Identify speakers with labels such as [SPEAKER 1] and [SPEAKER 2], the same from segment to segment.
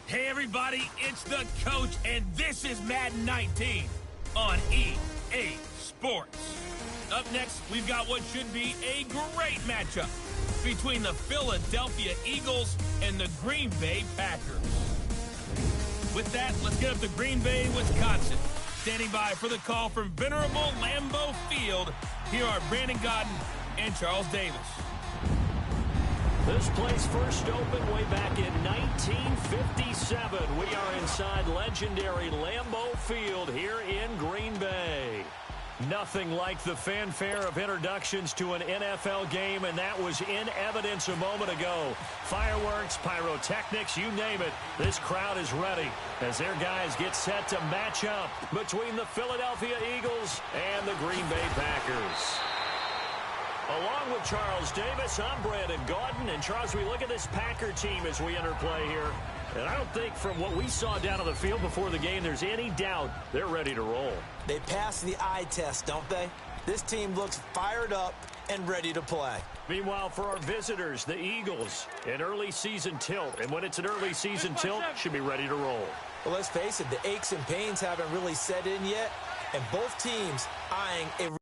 [SPEAKER 1] Hey everybody, it's the coach, and this is Madden 19 on EA Sports. Up next, we've got what should be a great matchup between the Philadelphia Eagles and the Green Bay Packers. With that, let's get up to Green Bay, Wisconsin. Standing by for the call from venerable Lambeau Field, here are Brandon Godden and Charles Davis.
[SPEAKER 2] This place first opened way back in 1957. We are inside legendary Lambeau Field here in Green Bay. Nothing like the fanfare of introductions to an NFL game, and that was in evidence a moment ago. Fireworks, pyrotechnics, you name it. This crowd is ready as their guys get set to match up between the Philadelphia Eagles and the Green Bay Packers. Along with Charles Davis, I'm Brandon Gaudin. And Charles, we look at this Packer team as we enter play here. And I don't think from what we saw down on the field before the game, there's any doubt they're ready to roll.
[SPEAKER 3] They pass the eye test, don't they? This team looks fired up and ready to play.
[SPEAKER 2] Meanwhile, for our visitors, the Eagles, an early season tilt. And when it's an early season tilt, should be ready to roll.
[SPEAKER 3] Well, let's face it, the aches and pains haven't really set in yet. And both teams eyeing a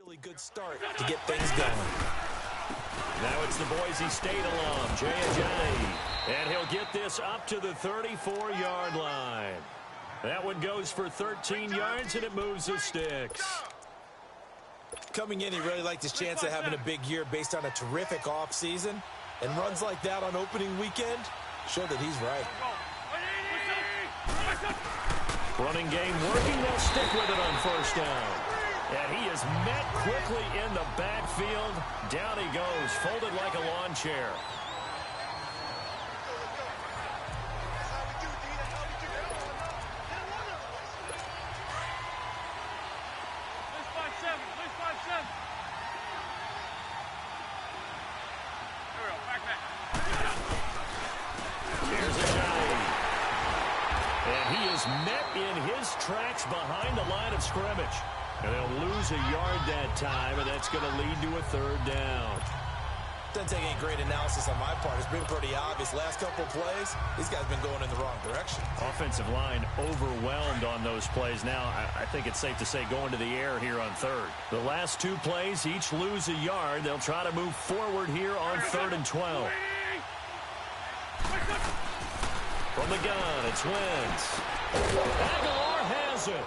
[SPEAKER 3] really good start to get things going.
[SPEAKER 2] Now it's the Boise State alum, Jay Ajayi. And he'll get this up to the 34-yard line. That one goes for 13 yards, and it moves the sticks.
[SPEAKER 3] Coming in, he really liked his chance of having a big year based on a terrific offseason. And runs like that on opening weekend show that he's right.
[SPEAKER 2] Running game working. They'll stick with it on first down. And he is met quickly in the backfield. Down he goes, folded like a lawn chair. Here's a guy. And he is met in his tracks behind the line of scrimmage. And they'll lose a yard that time, and that's going to lead to a third down.
[SPEAKER 3] Doesn't take any great analysis on my part. It's been pretty obvious. Last couple plays, these guys have been going in the wrong direction.
[SPEAKER 2] Offensive line overwhelmed on those plays. Now, I think it's safe to say going to the air here on third. The last two plays each lose a yard. They'll try to move forward here on 3rd and 12. From the gun, it's Wentz. Aguilar has it.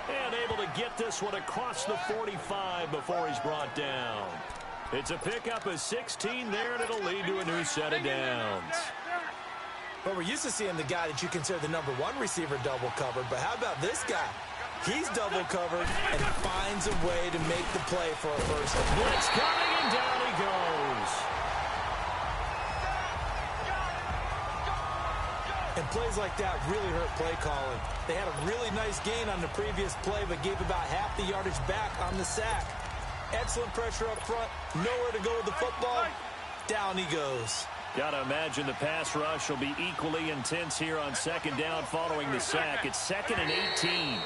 [SPEAKER 2] And able to get this one across the 45 before he's brought down. It's a pickup of 16 there, and it'll lead to a new set of downs.
[SPEAKER 3] Well, we're used to seeing the guy that you consider the #1 receiver double covered, but how about this guy? He's double covered and finds a way to make the play for a first down.
[SPEAKER 2] Blitz coming, and down he goes.
[SPEAKER 3] And plays like that really hurt play calling. They had a really nice gain on the previous play, but gave about half the yardage back on the sack. Excellent pressure up front. Nowhere to go with the football. Down he goes.
[SPEAKER 2] Got to imagine the pass rush will be equally intense here on second down following the sack. It's 2nd and 18.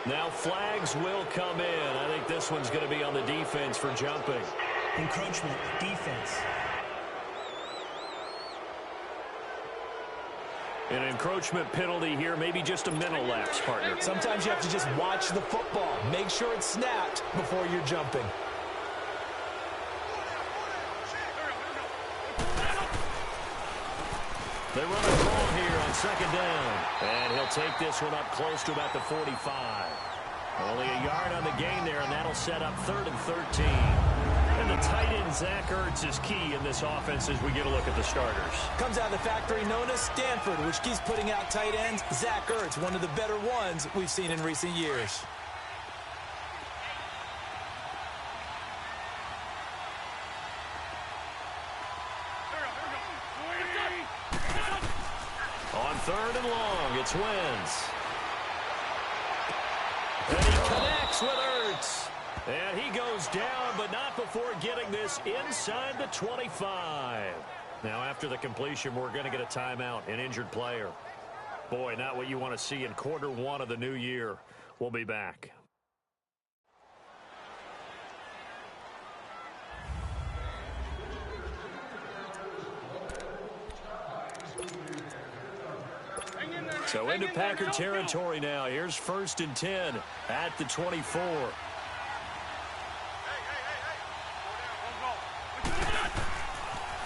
[SPEAKER 2] Now flags will come in. I think this one's going to be on the defense for jumping.
[SPEAKER 4] Encroachment, defense.
[SPEAKER 2] An encroachment penalty here, maybe just a mental lapse, partner.
[SPEAKER 3] Sometimes you have to just watch the football. Make sure it's snapped before you're jumping.
[SPEAKER 2] They run a draw here on second down. And he'll take this one up close to about the 45. Only a yard on the gain there, and that'll set up 3rd and 13. And the tight end, Zach Ertz, is key in this offense as we get a look at the starters.
[SPEAKER 3] Comes out of the factory known as Stanford, which keeps putting out tight ends. Zach Ertz, one of the better ones we've seen in recent years.
[SPEAKER 2] On 3rd and long, it's Wentz. And he connects with Ertz. And he goes down, but not before getting this inside the 25. Now after the completion, we're going to get a timeout, an injured player. Boy, not what you want to see in quarter one of the new year. We'll be back. So into Packer territory now. Here's 1st and 10 at the 24.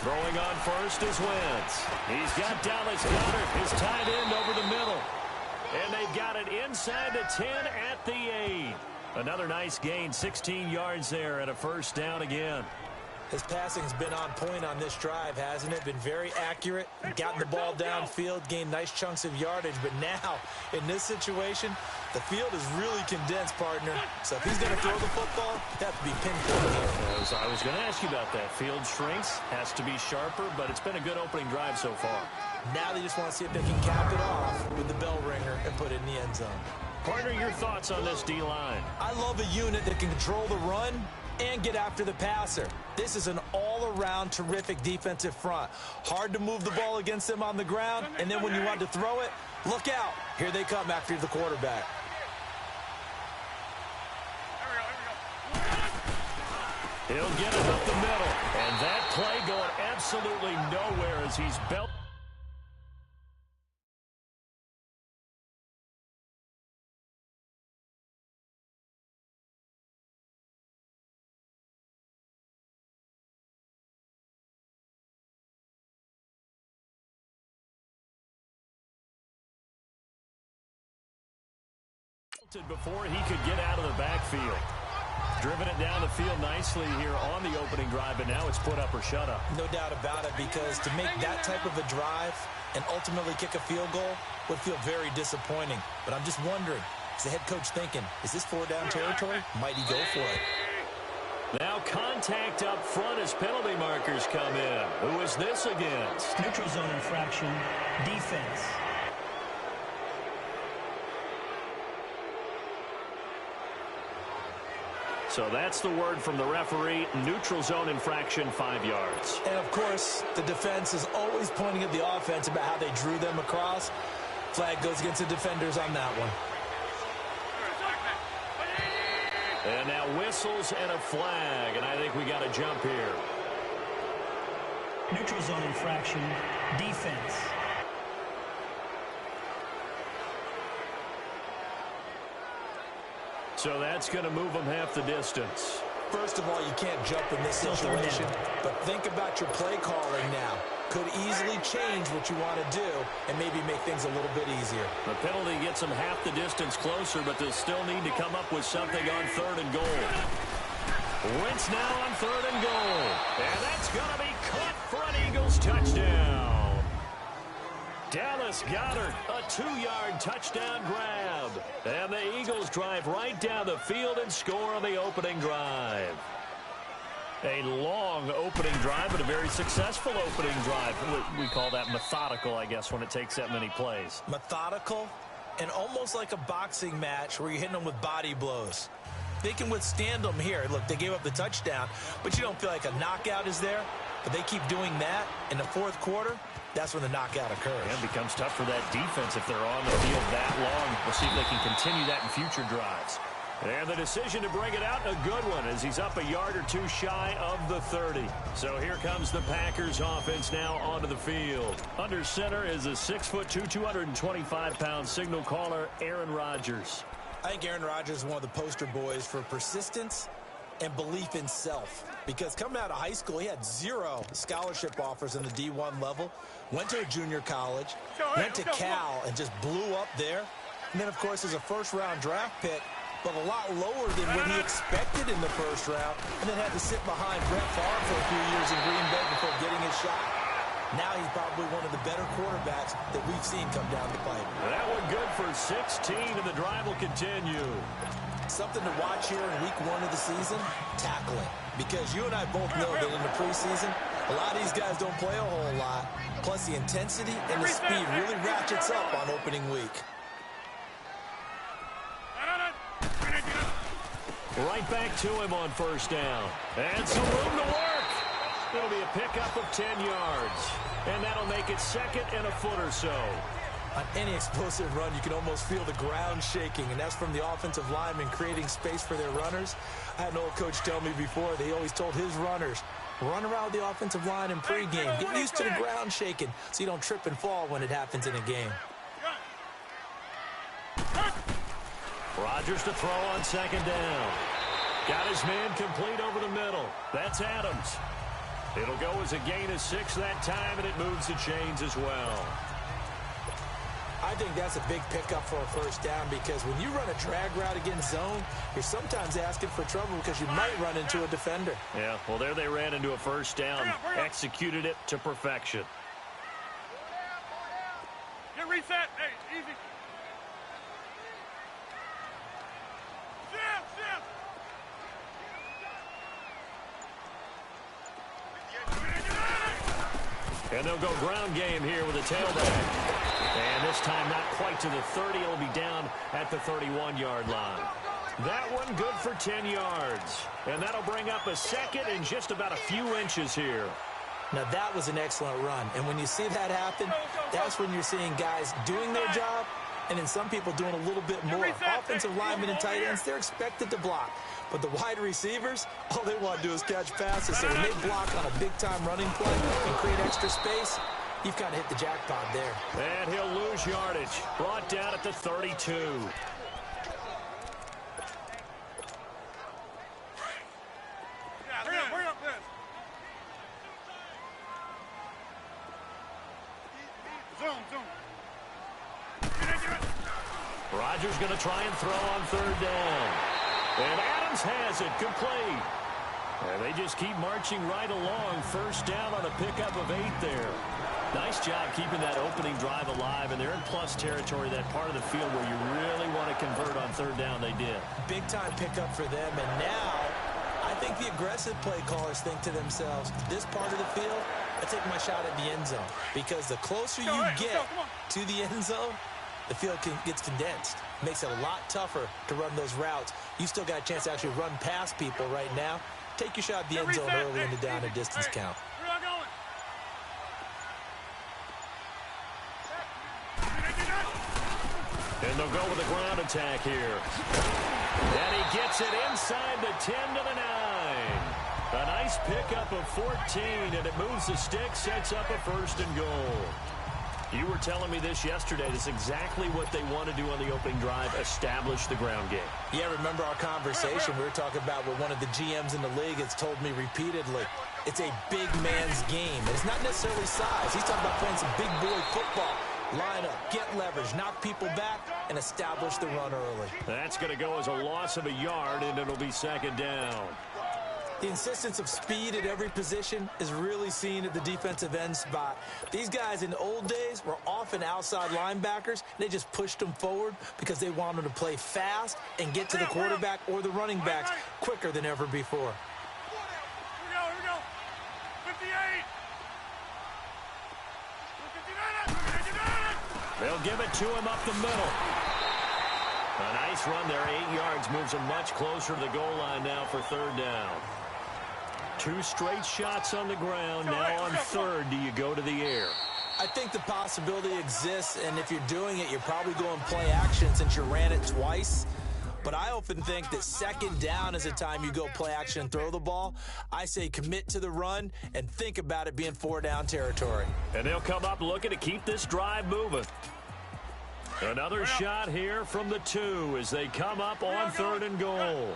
[SPEAKER 2] Throwing on first is Wentz. He's got Dallas Goedert, his tight end, over the middle. And they've got it inside the 10 at the 8. Another nice gain, 16 yards there, and a 1st down again.
[SPEAKER 3] His passing's been on point on this drive, hasn't it? Been very accurate, gotten the ball downfield, gained nice chunks of yardage. But now, in this situation, the field is really condensed, partner. So if he's going to throw the football, it has to be pinpoint here.
[SPEAKER 2] I was going to ask you about that. Field shrinks, has to be sharper, but it's been a good opening drive so far.
[SPEAKER 3] Now they just want to see if they can cap it off with the bell ringer and put it in the end zone.
[SPEAKER 2] Partner, your thoughts on this D-line?
[SPEAKER 3] I love a unit that can control the run and get after the passer. This is an all-around terrific defensive front. Hard to move the ball against them on the ground, and then when you want to throw it, look out. Here they come after the quarterback.
[SPEAKER 2] He'll get it up the middle, and that play going absolutely nowhere as he's belted. Before he could get out of the backfield. Driven it down the field nicely here on the opening drive, but now it's put up or shut up.
[SPEAKER 3] No doubt about it, because to make that type of a drive and ultimately kick a field goal would feel very disappointing. But I'm just wondering, is the head coach thinking, is this 4-down territory? Might he go for it?
[SPEAKER 2] Now contact up front as penalty markers come in. Who is this against?
[SPEAKER 4] Neutral zone infraction, defense.
[SPEAKER 2] So that's the word from the referee. Neutral zone infraction, 5 yards.
[SPEAKER 3] And, of course, the defense is always pointing at the offense about how they drew them across. Flag goes against the defenders on that one.
[SPEAKER 2] And now whistles and a flag, and I think we got a jump here.
[SPEAKER 4] Neutral zone infraction, defense.
[SPEAKER 2] So that's going to move them half the distance.
[SPEAKER 3] First of all, you can't jump in this situation, but think about your play calling now. Could easily change what you want to do and maybe make things a little bit easier.
[SPEAKER 2] The penalty gets them half the distance closer, but they'll still need to come up with something on 3rd and goal. Wentz now on 3rd and goal. And that's going to be caught for an Eagles touchdown. Dallas Goedert, a 2-yard touchdown grab. And the Eagles drive right down the field and score on the opening drive. A long opening drive, but a very successful opening drive. We call that methodical, I guess, when it takes that many plays.
[SPEAKER 3] Methodical and almost like a boxing match where you're hitting them with body blows. They can withstand them here. Look, they gave up the touchdown, but you don't feel like a knockout is there. But they keep doing that in the 4th quarter. That's when the knockout occurs.
[SPEAKER 2] And it becomes tough for that defense if they're on the field that long. We'll see if they can continue that in future drives. And the decision to bring it out, a good one, as he's up a yard or two shy of the 30. So here comes the Packers offense now onto the field. Under center is a 6'2", 225-pound signal caller, Aaron Rodgers.
[SPEAKER 3] I think Aaron Rodgers is one of the poster boys for persistence and belief in self. Because coming out of high school, he had 0 scholarship offers in the D1 level. Went to a junior college, went to Cal, and just blew up there. And then, of course, as a first-round draft pick, but a lot lower than what he expected in the first round, and then had to sit behind Brett Favre for a few years in Green Bay before getting his shot. Now he's probably one of the better quarterbacks that we've seen come down the pipe.
[SPEAKER 2] That one good for 16, and the drive will continue.
[SPEAKER 3] Something to watch here in week 1 of the season, tackling. Because you and I both know that in the preseason, a lot of these guys don't play a whole lot. Plus the intensity and the speed really ratchets up on opening week.
[SPEAKER 2] Right back to him on 1st down. And some room to work. It'll be a pickup of 10 yards. And that'll make it second and a foot or so.
[SPEAKER 3] On any explosive run, you can almost feel the ground shaking, and that's from the offensive linemen creating space for their runners. I had an old coach tell me before that he always told his runners, run around the offensive line in pregame. Get used to the ground shaking so you don't trip and fall when it happens in a game.
[SPEAKER 2] Rodgers to throw on second down. Got his man complete over the middle. That's Adams. It'll go as a gain of 6 that time, and it moves the chains as well.
[SPEAKER 3] I think that's a big pickup for a first down because when you run a drag route against zone, you're sometimes asking for trouble because you might run into a defender.
[SPEAKER 2] Yeah, well, there they ran into a first down, executed it to perfection.
[SPEAKER 5] Get reset. Hey, easy.
[SPEAKER 2] And they'll go ground game here with a tailback. And this time not quite to the 30. It'll be down at the 31-yard line. That one good for 10 yards. And that'll bring up a second in just about a few inches here.
[SPEAKER 3] Now, that was an excellent run. And when you see that happen, that's when you're seeing guys doing their job and then some people doing a little bit more. Offensive linemen and tight ends, they're expected to block. But the wide receivers, all they want to do is catch passes. So when they block on a big-time running play and create extra space, you've kind of hit the jackpot there.
[SPEAKER 2] And he'll lose yardage. Brought down at the 32.
[SPEAKER 5] Hurry up, Zoom.
[SPEAKER 2] Rodgers going to try and throw on third down. And Adams has it complete. And they just keep marching right along. First down on a pickup of 8 there. Nice job keeping that opening drive alive, and they're in plus territory, that part of the field where you really want to convert on third down. They did.
[SPEAKER 3] Big-time pickup for them, and now I think the aggressive play callers think to themselves, this part of the field, I take my shot at the end zone, because the closer you get to the end zone, the field gets condensed. Makes it a lot tougher to run those routes. You still got a chance to actually run past people right now. Take your shot at the end zone early in the down and distance count.
[SPEAKER 2] And they'll go with a ground attack here. And he gets it inside the 10 to the 9. A nice pickup of 14, and it moves the stick, sets up a first and goal. You were telling me this yesterday. This is exactly what they want to do on the opening drive, establish the ground game.
[SPEAKER 3] Yeah, remember our conversation? We were talking about what one of the GMs in the league has told me repeatedly. It's a big man's game. It's not necessarily size. He's talking about playing some big boy football. Line up, get leverage, knock people back, and establish the run early.
[SPEAKER 2] That's going to go as a loss of a yard, and it'll be second down.
[SPEAKER 3] The insistence of speed at every position is really seen at the defensive end spot. These guys in the old days were often outside linebackers. They just pushed them forward because they wanted to play fast and get to the quarterback or the running backs quicker than ever before.
[SPEAKER 5] Here we go. 58.
[SPEAKER 2] They'll give it to him up the middle. A nice run there, 8 yards, moves him much closer to the goal line now for third down. 2 straight shots on the ground. Now on third, do you go to the air?
[SPEAKER 3] I think the possibility exists, and if you're doing it, you're probably going play action since you ran it twice. But I often think that second down is the time you go play action and throw the ball. I say commit to the run and think about it being 4-down territory.
[SPEAKER 2] And they'll come up looking to keep this drive moving. Another shot here from the 2 as they come up on third and goal.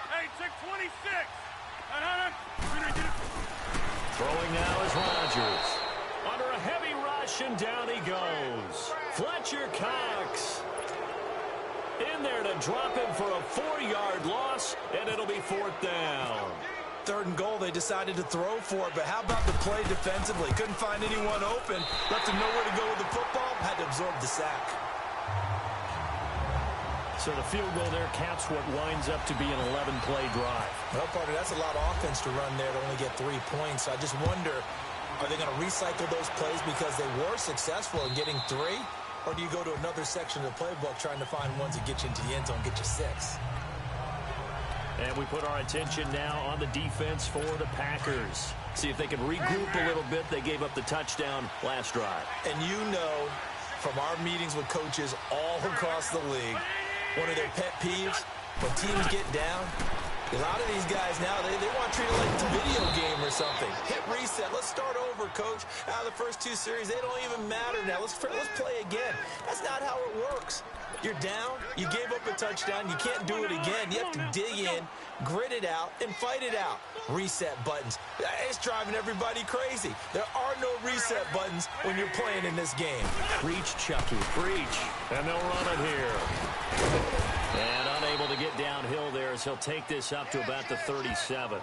[SPEAKER 5] Hey, check 26.
[SPEAKER 2] Throwing now is Rodgers. Under a heavy rush, and down he goes. Fletcher Cox in there to drop him for a 4-yard loss, and it'll be fourth down.
[SPEAKER 3] Third and goal, they decided to throw for it, but how about the play defensively? Couldn't find anyone open, left him nowhere to go with the football, had to absorb the sack.
[SPEAKER 2] So the field goal there caps what winds up to be an 11-play drive.
[SPEAKER 3] Well, partner, that's a lot of offense to run there to only get 3 points. So I just wonder, are they going to recycle those plays because they were successful in getting 3? Or do you go to another section of the playbook trying to find ones that get you into the end zone, get you 6?
[SPEAKER 2] And we put our attention now on the defense for the Packers. See if they can regroup a little bit. They gave up the touchdown last drive.
[SPEAKER 3] And you know from our meetings with coaches all across the league, one of their pet peeves, when teams get down, a lot of these guys now, they want to treat it like it's a video game or something. Hit reset. Let's start over, coach. Out of the first two series, they don't even matter now. Let's play again. That's not how it works. You're down. You gave up a touchdown. You can't do it again. You have to dig in, grit it out, and fight it out. Reset buttons. It's driving everybody crazy. There are no reset buttons when you're playing in this game.
[SPEAKER 2] Preach, Chucky. Preach. And they'll run it here. And unable to get downhill there as he'll take this up to about the 37.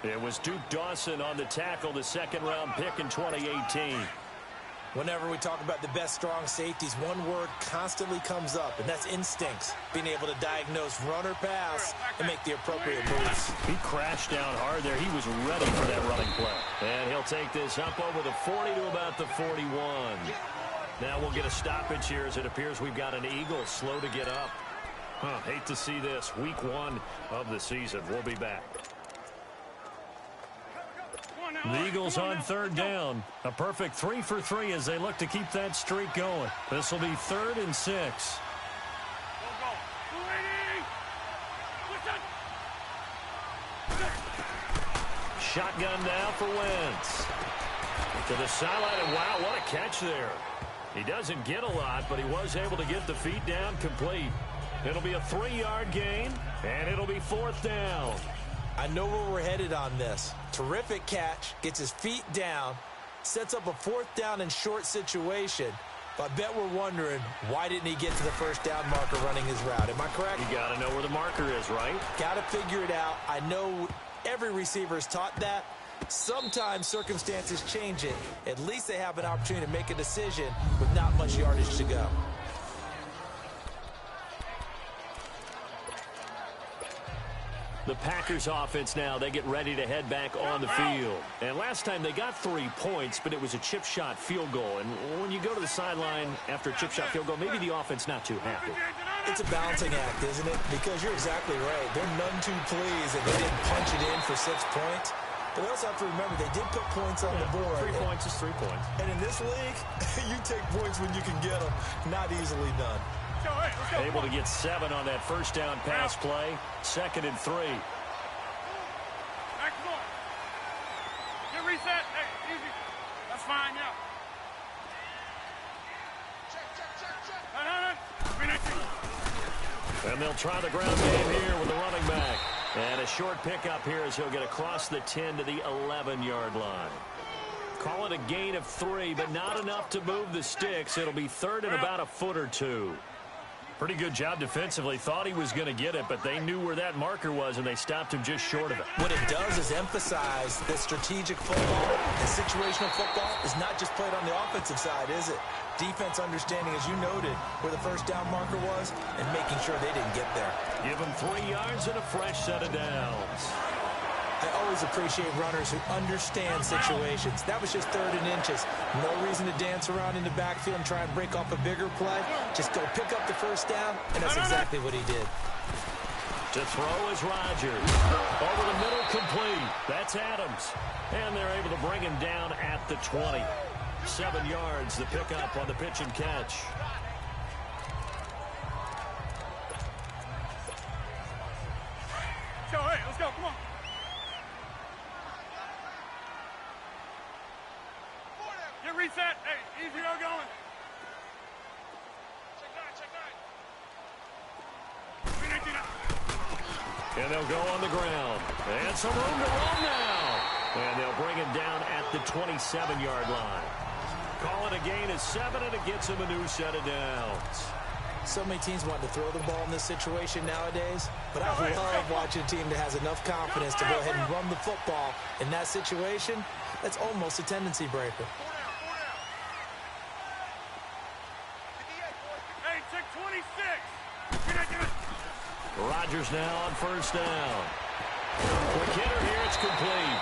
[SPEAKER 2] It was Duke Dawson on the tackle, the second-round pick in 2018.
[SPEAKER 3] Whenever we talk about the best strong safeties, one word constantly comes up, and that's instincts. Being able to diagnose run or pass and make the appropriate moves.
[SPEAKER 2] He crashed down hard there. He was ready for that running play. And he'll take this up over the 40 to about the 41. Now we'll get a stoppage here as it appears we've got an Eagle slow to get up. Hate to see this. Week 1 of the season. We'll be back. The Eagles on third down. A perfect 3 for 3 as they look to keep that streak going. This will be 3rd and 6. Shotgun now for Wentz. To the sideline, and wow, what a catch there. He doesn't get a lot, but he was able to get the feet down complete. It'll be a 3-yard gain, and it'll be 4th down.
[SPEAKER 3] I know where we're headed on this. Terrific catch, gets his feet down, sets up a 4th down and short situation. But I bet we're wondering, why didn't he get to the first down marker running his route? Am I correct?
[SPEAKER 2] You got to know where the marker is, right?
[SPEAKER 3] Got to figure it out. I know every receiver is taught that. Sometimes circumstances change it. At least they have an opportunity to make a decision with not much yardage to go.
[SPEAKER 2] The Packers offense now, they get ready to head back on the field. And last time they got 3 points, but it was a chip shot field goal. And when you go to the sideline after a chip shot field goal, maybe the offense not too happy.
[SPEAKER 3] It's a balancing act, isn't it? Because you're exactly right. They're none too pleased that they didn't punch it in for 6 points. But we also have to remember they did put points on the board.
[SPEAKER 2] 3 points is 3 points.
[SPEAKER 3] And in this league, you take points when you can get them. Not easily done.
[SPEAKER 2] Able to get 7 on that first down pass play. 2nd and 3.
[SPEAKER 5] Hey, come on. Get reset. Hey, easy. That's fine, yeah. Check.
[SPEAKER 2] And they'll try the ground game here with the running back. And a short pickup here as he'll get across the 10 to the 11-yard line. Call it a gain of 3, but not enough to move the sticks. It'll be 3rd and about a foot or 2. Pretty good job defensively. Thought he was going to get it, but they knew where that marker was, and they stopped him just short of it.
[SPEAKER 3] What it does is emphasize that strategic football and situational football is not just played on the offensive side, is it? Defense understanding, as you noted, where the first down marker was and making sure they didn't get there.
[SPEAKER 2] Give him 3 yards and a fresh set of downs.
[SPEAKER 3] I always appreciate runners who understand situations. That was just 3rd and inches. No reason to dance around in the backfield and try and break off a bigger play. Just go pick up the first down, and that's exactly what he did.
[SPEAKER 2] To throw is Rodgers. Over the middle, complete. That's Adams. And they're able to bring him down at the 20. 7 yards, the pickup on the pitch and catch.
[SPEAKER 5] Hey, let's go. Come on. Get reset. Hey, easy. Go going. Check 9.
[SPEAKER 2] And they'll go on the ground. And some room to roam now. And they'll bring him down at the 27-yard line. Call it a gain of 7, and it gets him a new set of downs.
[SPEAKER 3] So many teams want to throw the ball in this situation nowadays, but I love watching a team that has enough confidence to go ahead and run the football in that situation. That's almost a tendency breaker.
[SPEAKER 5] Hey, check 26.
[SPEAKER 2] Rodgers now on first down. Quick hitter here, it's complete.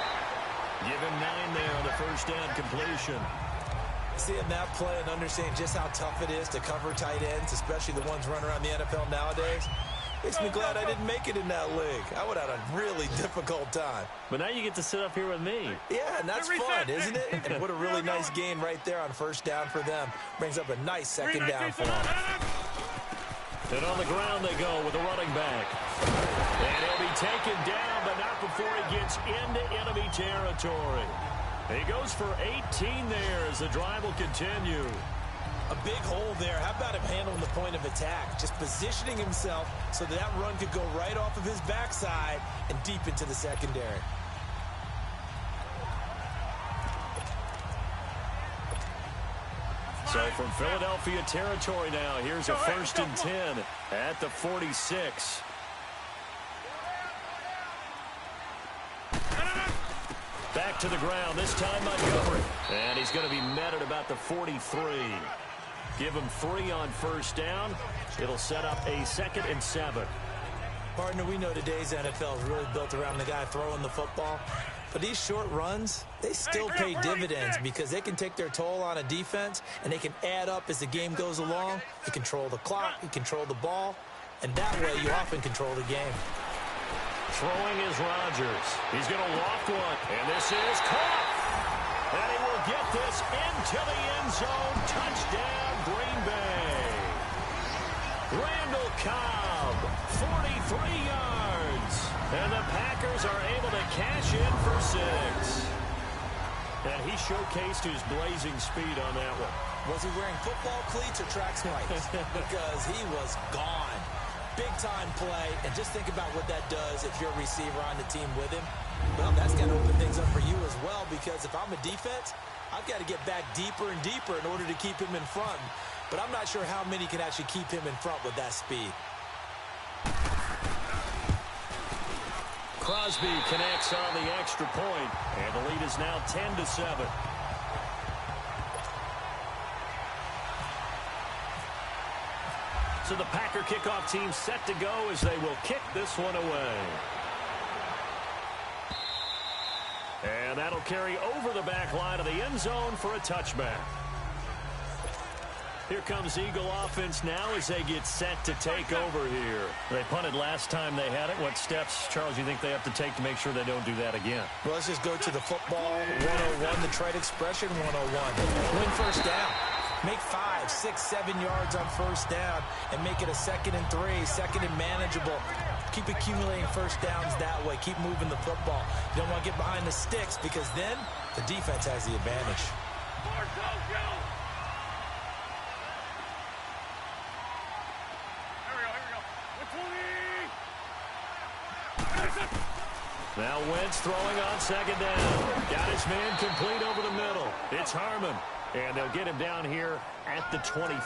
[SPEAKER 2] Give him 9 there on the first down completion.
[SPEAKER 3] Seeing that play and understanding just how tough it is to cover tight ends, especially the ones running around the NFL nowadays, Makes me glad I didn't make it in that league. I would have had a really difficult time.
[SPEAKER 2] But now you get to sit up here with me.
[SPEAKER 3] Yeah, and that's fun, isn't it? And what a really nice gain right there on first down for them. Brings up a nice second down for them.
[SPEAKER 2] And on the ground they go with the running back. And he'll be taken down, but not before he gets into enemy territory. He goes for 18 there as the drive will continue.
[SPEAKER 3] A big hole there. How about him handling the point of attack? Just positioning himself so that run could go right off of his backside and deep into the secondary.
[SPEAKER 2] So from Philadelphia territory now, here's a 1st and 10 at the 46. Back to the ground, this time Montgomery. And he's going to be met at about the 43. Give him 3 on first down. It'll set up a 2nd and 7.
[SPEAKER 3] Partner, we know today's NFL is really built around the guy throwing the football. But these short runs, they still pay dividends because they can take their toll on a defense and they can add up as the game goes along. You control the clock, you control the ball, and that way you often control the game.
[SPEAKER 2] Throwing is Rodgers. He's going to loft one, and this is caught. And he will get this into the end zone. Touchdown, Green Bay. Randall Cobb, 43 yards. And the Packers are able to cash in for 6. And he showcased his blazing speed on that one.
[SPEAKER 3] Was he wearing football cleats or track spikes? Because he was gone. Big-time play, and just think about what that does if you're a receiver on the team with him. Well, that's got to open things up for you as well, because if I'm a defense, I've got to get back deeper and deeper in order to keep him in front. But I'm not sure how many can actually keep him in front with that speed.
[SPEAKER 2] Crosby connects on the extra point, and the lead is now 10-7. So the Packer kickoff team set to go as they will kick this one away. And that'll carry over the back line of the end zone for a touchback. Here comes Eagle offense now as they get set to take over here. They punted last time they had it. What steps, Charles, you think they have to take to make sure they don't do that again?
[SPEAKER 3] Well, let's just go to the football 101, the trade expression 101. Win first down. Make 5, 6, 7 yards on first down and make it a 2nd and 3, 2nd and manageable. Keep accumulating first downs that way. Keep moving the football. You don't want to get behind the sticks because then the defense has the advantage.
[SPEAKER 2] Now Wentz throwing on 2nd down. Got his man complete over the middle. It's Harmon. And they'll get him down here at the 23.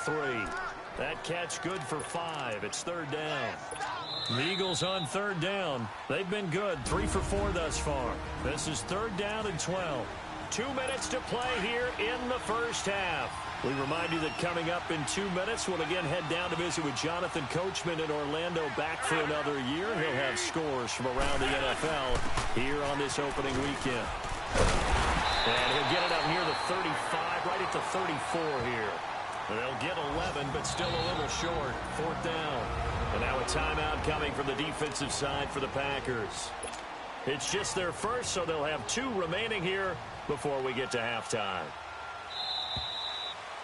[SPEAKER 2] That catch good for 5. It's 3rd down. The Eagles on 3rd down. They've been good. 3 for 4 thus far. This is 3rd down and 12. 2 minutes to play here in the first half. We remind you that coming up in 2 minutes, we'll again head down to visit with Jonathan Coachman in Orlando, back for another year. He'll have scores from around the NFL here on this opening weekend. And he'll get it up near the 35, right at the 34 here. They'll get 11, but still a little short. 4th down. And now a timeout coming from the defensive side for the Packers. It's just their first, so they'll have 2 remaining here before we get to halftime.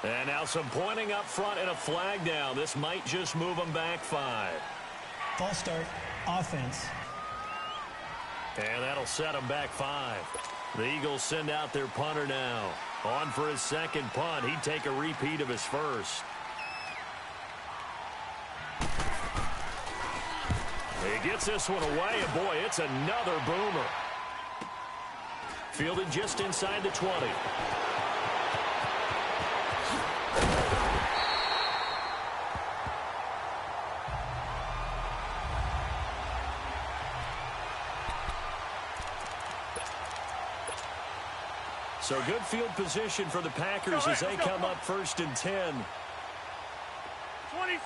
[SPEAKER 2] And now some pointing up front and a flag down. This might just move them back 5.
[SPEAKER 4] False start, offense.
[SPEAKER 2] And that'll set them back 5. The Eagles send out their punter now. On for his 2nd punt. He'd take a repeat of his first. He gets this one away, and boy, it's another boomer. Fielded just inside the 20. So good field position for the Packers as they come up 1st and 10.
[SPEAKER 5] 26.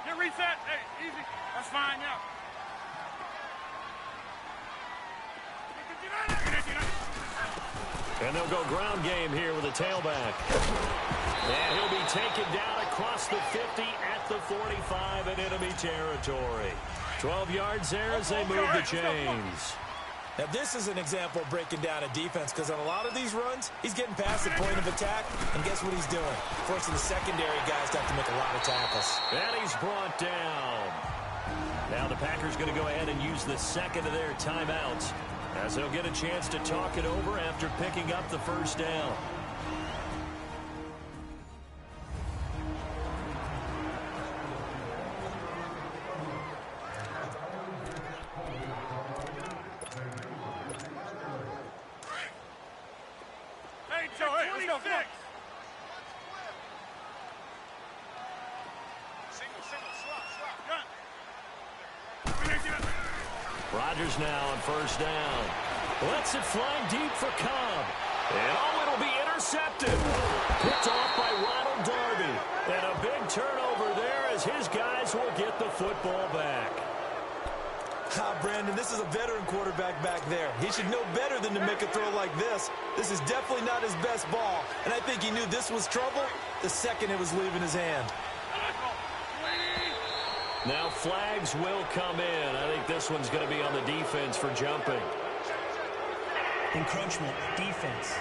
[SPEAKER 5] Get reset. Hey, easy. That's fine, yeah.
[SPEAKER 2] And they'll go ground game here with a tailback. And he'll be taken down across the 50 at the 45 in enemy territory. 12 yards there as they move the chains.
[SPEAKER 3] Now, this is an example of breaking down a defense because on a lot of these runs, he's getting past the point of attack, and guess what he's doing? Forcing the secondary guys to have to make a lot of tackles.
[SPEAKER 2] And he's brought down. Now the Packers going to go ahead and use the second of their timeouts as they'll get a chance to talk it over after picking up the first down. Rodgers now on first down. Lets it fly deep for Cobb. And it'll be intercepted. Picked off by Ronald Darby. And a big turnover there as his guys will get the football back.
[SPEAKER 3] Brandon, this is a veteran quarterback back there. He should know better than to make a throw like this. This is definitely not his best ball. And I think he knew this was trouble the second it was leaving his hand.
[SPEAKER 2] Now flags will come in. I think this one's going to be on the defense for jumping.
[SPEAKER 4] Encroachment, defense.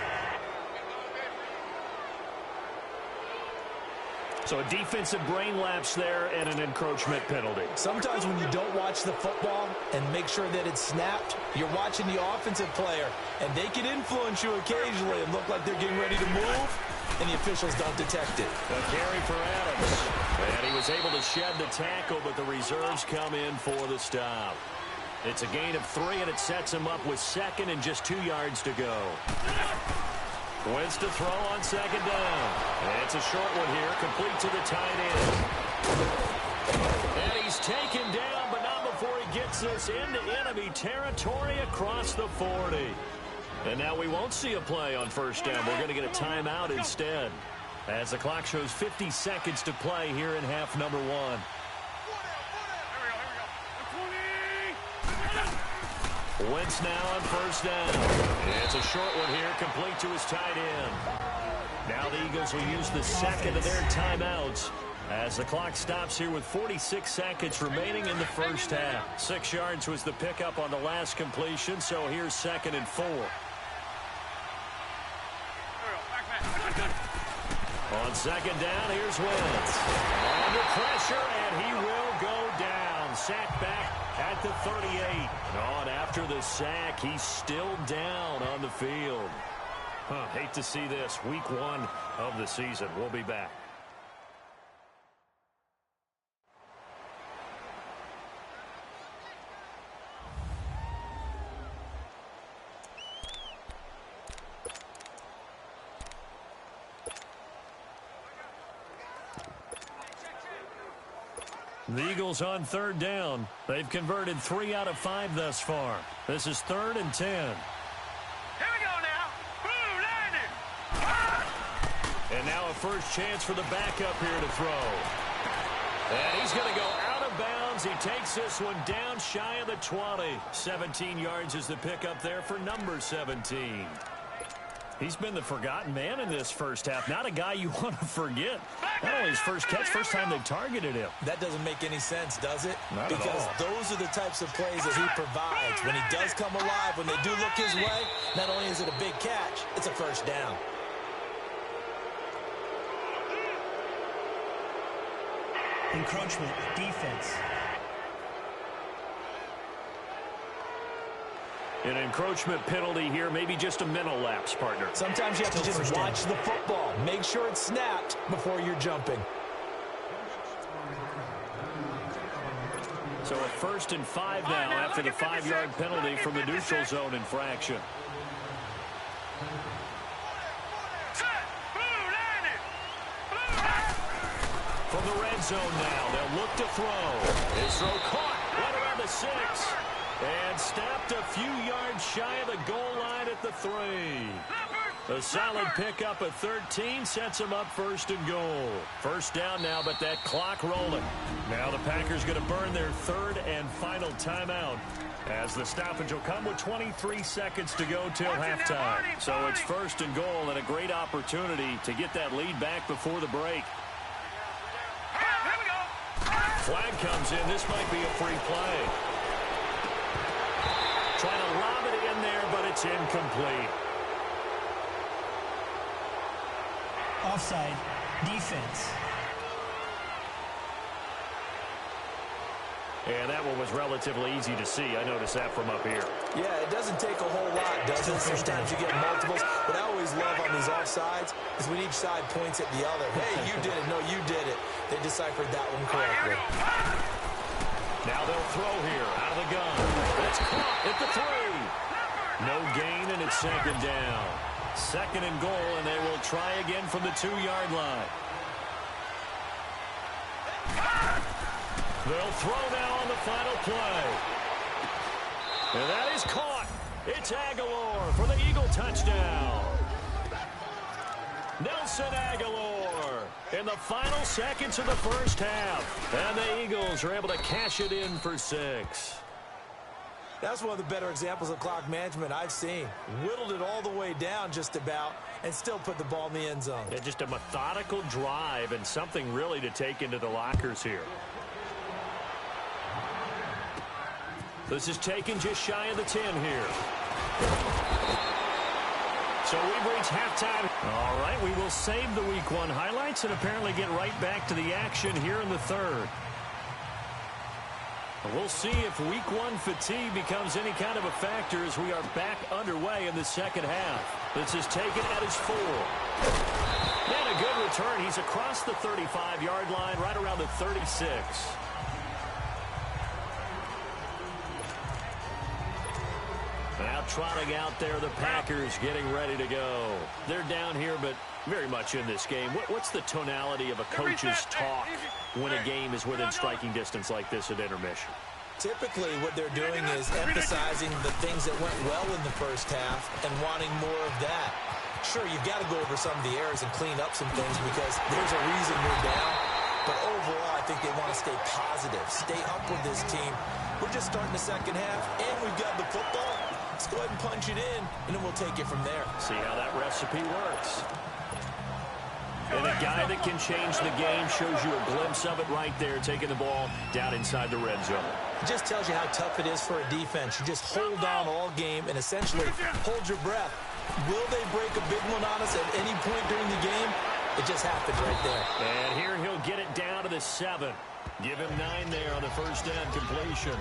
[SPEAKER 2] So a defensive brain lapse there and an encroachment penalty.
[SPEAKER 3] Sometimes when you don't watch the football and make sure that it's snapped, you're watching the offensive player, and they can influence you occasionally and look like they're getting ready to move, and the officials don't detect it.
[SPEAKER 2] A carry for Adams. And he was able to shed the tackle, but the reserves come in for the stop. It's a gain of 3, and it sets him up with second and just 2 yards to go. Wentz to throw on second down. And it's a short one here, complete to the tight end. And he's taken down, but not before he gets this into enemy territory across the 40. And now we won't see a play on first down. We're going to get a timeout instead, as the clock shows 50 seconds to play here in half number 1. Wentz now on first down. It's a short one here, complete to his tight end. Now the Eagles will use the second of their timeouts as the clock stops here with 46 seconds remaining in the first half. 6 yards was the pickup on the last completion, so here's 2nd and 4. On second down, here's Wentz. Under pressure, and he will go down. Sacked back at the 38. And after the sack, he's still down on the field. Hate to see this. Week 1 of the season. We'll be back. The Eagles on third down. They've converted 3 out of 5 thus far. This is 3rd and 10.
[SPEAKER 5] Here we go now. Boom, landed.
[SPEAKER 2] And now a first chance for the backup here to throw. And he's going to go out of bounds. He takes this one down shy of the 20. 17 yards is the pickup there for number 17. He's been the forgotten man in this first half. Not a guy you want to forget. Not only his first catch, first time they targeted him.
[SPEAKER 3] That doesn't make any sense, does it?
[SPEAKER 2] Not
[SPEAKER 3] because
[SPEAKER 2] at all.
[SPEAKER 3] Those are the types of plays that he provides. When he does come alive, when they do look his way, not only is it a big catch, it's a first down.
[SPEAKER 4] Encroachment, defense.
[SPEAKER 2] An encroachment penalty here, maybe just a mental lapse, partner.
[SPEAKER 3] Sometimes you have to just watch the football. Make sure it's snapped before you're jumping.
[SPEAKER 2] So a 1st and 5 now after the 5-yard penalty from the neutral zone infraction. From the red zone now, they'll look to throw. His throw caught right around the 6. And snapped a few yards shy of the goal line at the 3. A solid pickup at 13 sets him up 1st and goal. First down now, but that clock rolling. Now the Packers going to burn their 3rd and final timeout, as the stoppage will come with 23 seconds to go till halftime. So it's 1st and goal, and a great opportunity to get that lead back before the break. Flag comes in. This might be a free play. Trying to lob it in there, but it's incomplete.
[SPEAKER 4] Offside. Defense.
[SPEAKER 2] And that one was relatively easy to see. I noticed that from up here.
[SPEAKER 3] Yeah, it doesn't take a whole lot, does it? Sometimes you get multiples. What I always love on these offsides is when each side points at the other. Hey, you did it. No, you did it. They deciphered that one correctly.
[SPEAKER 2] Now they'll throw here out of the gun. That's caught at the 3. No gain, and it's second down. Second and goal, and they will try again from the 2-yard line. They'll throw now on the final play. And that is caught. It's Aguilar for the Eagle touchdown. Nelson Aguilar in the final seconds of the first half. And the Eagles are able to cash it in for 6.
[SPEAKER 3] That's one of the better examples of clock management I've seen. Whittled it all the way down just about and still put the ball in the end zone.
[SPEAKER 2] Yeah, just a methodical drive and something really to take into the lockers here. This is taken just shy of the 10 here. So we've reached halftime. All right, we will save the Week 1 highlights and apparently get right back to the action here in the third. We'll see if Week 1 fatigue becomes any kind of a factor as we are back underway in the second half. This is taken at his 4. And a good return. He's across the 35-yard line, right around the 36. Now trotting out there, the Packers getting ready to go. They're down here, but very much in this game. What's the tonality of a coach's talk when a game is within striking distance like this at intermission?
[SPEAKER 3] Typically, what they're doing is emphasizing the things that went well in the first half and wanting more of that. Sure, you've got to go over some of the errors and clean up some things because there's a reason we're down. But overall, I think they want to stay positive, stay up with this team. We're just starting the second half, and we've got the football. Let's go ahead and punch it in, and then we'll take it from there.
[SPEAKER 2] See how that recipe works. And a guy that can change the game shows you a glimpse of it right there, taking the ball down inside the red zone.
[SPEAKER 3] It just tells you how tough it is for a defense. You just hold on all game and essentially hold your breath. Will they break a big one on us at any point during the game? It just happens right there.
[SPEAKER 2] And here he'll get it down to the 7. Give him 9 there on the first down completion.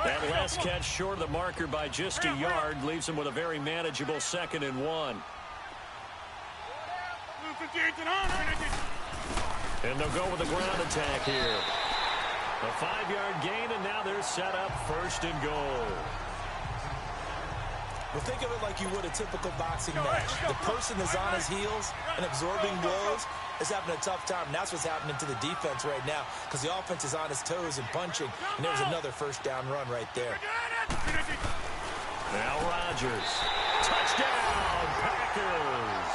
[SPEAKER 2] That last catch short of the marker by just a yard leaves him with a very manageable 2nd and 1. And they'll go with a ground attack here. A 5-yard gain, and now they're set up 1st and goal.
[SPEAKER 3] Well, think of it like you would a typical boxing match. The person is on his heels and absorbing blows is having a tough time. And that's what's happening to the defense right now because the offense is on his toes and punching. And there's another first down run right there.
[SPEAKER 2] Now Rodgers. Touchdown, Packers.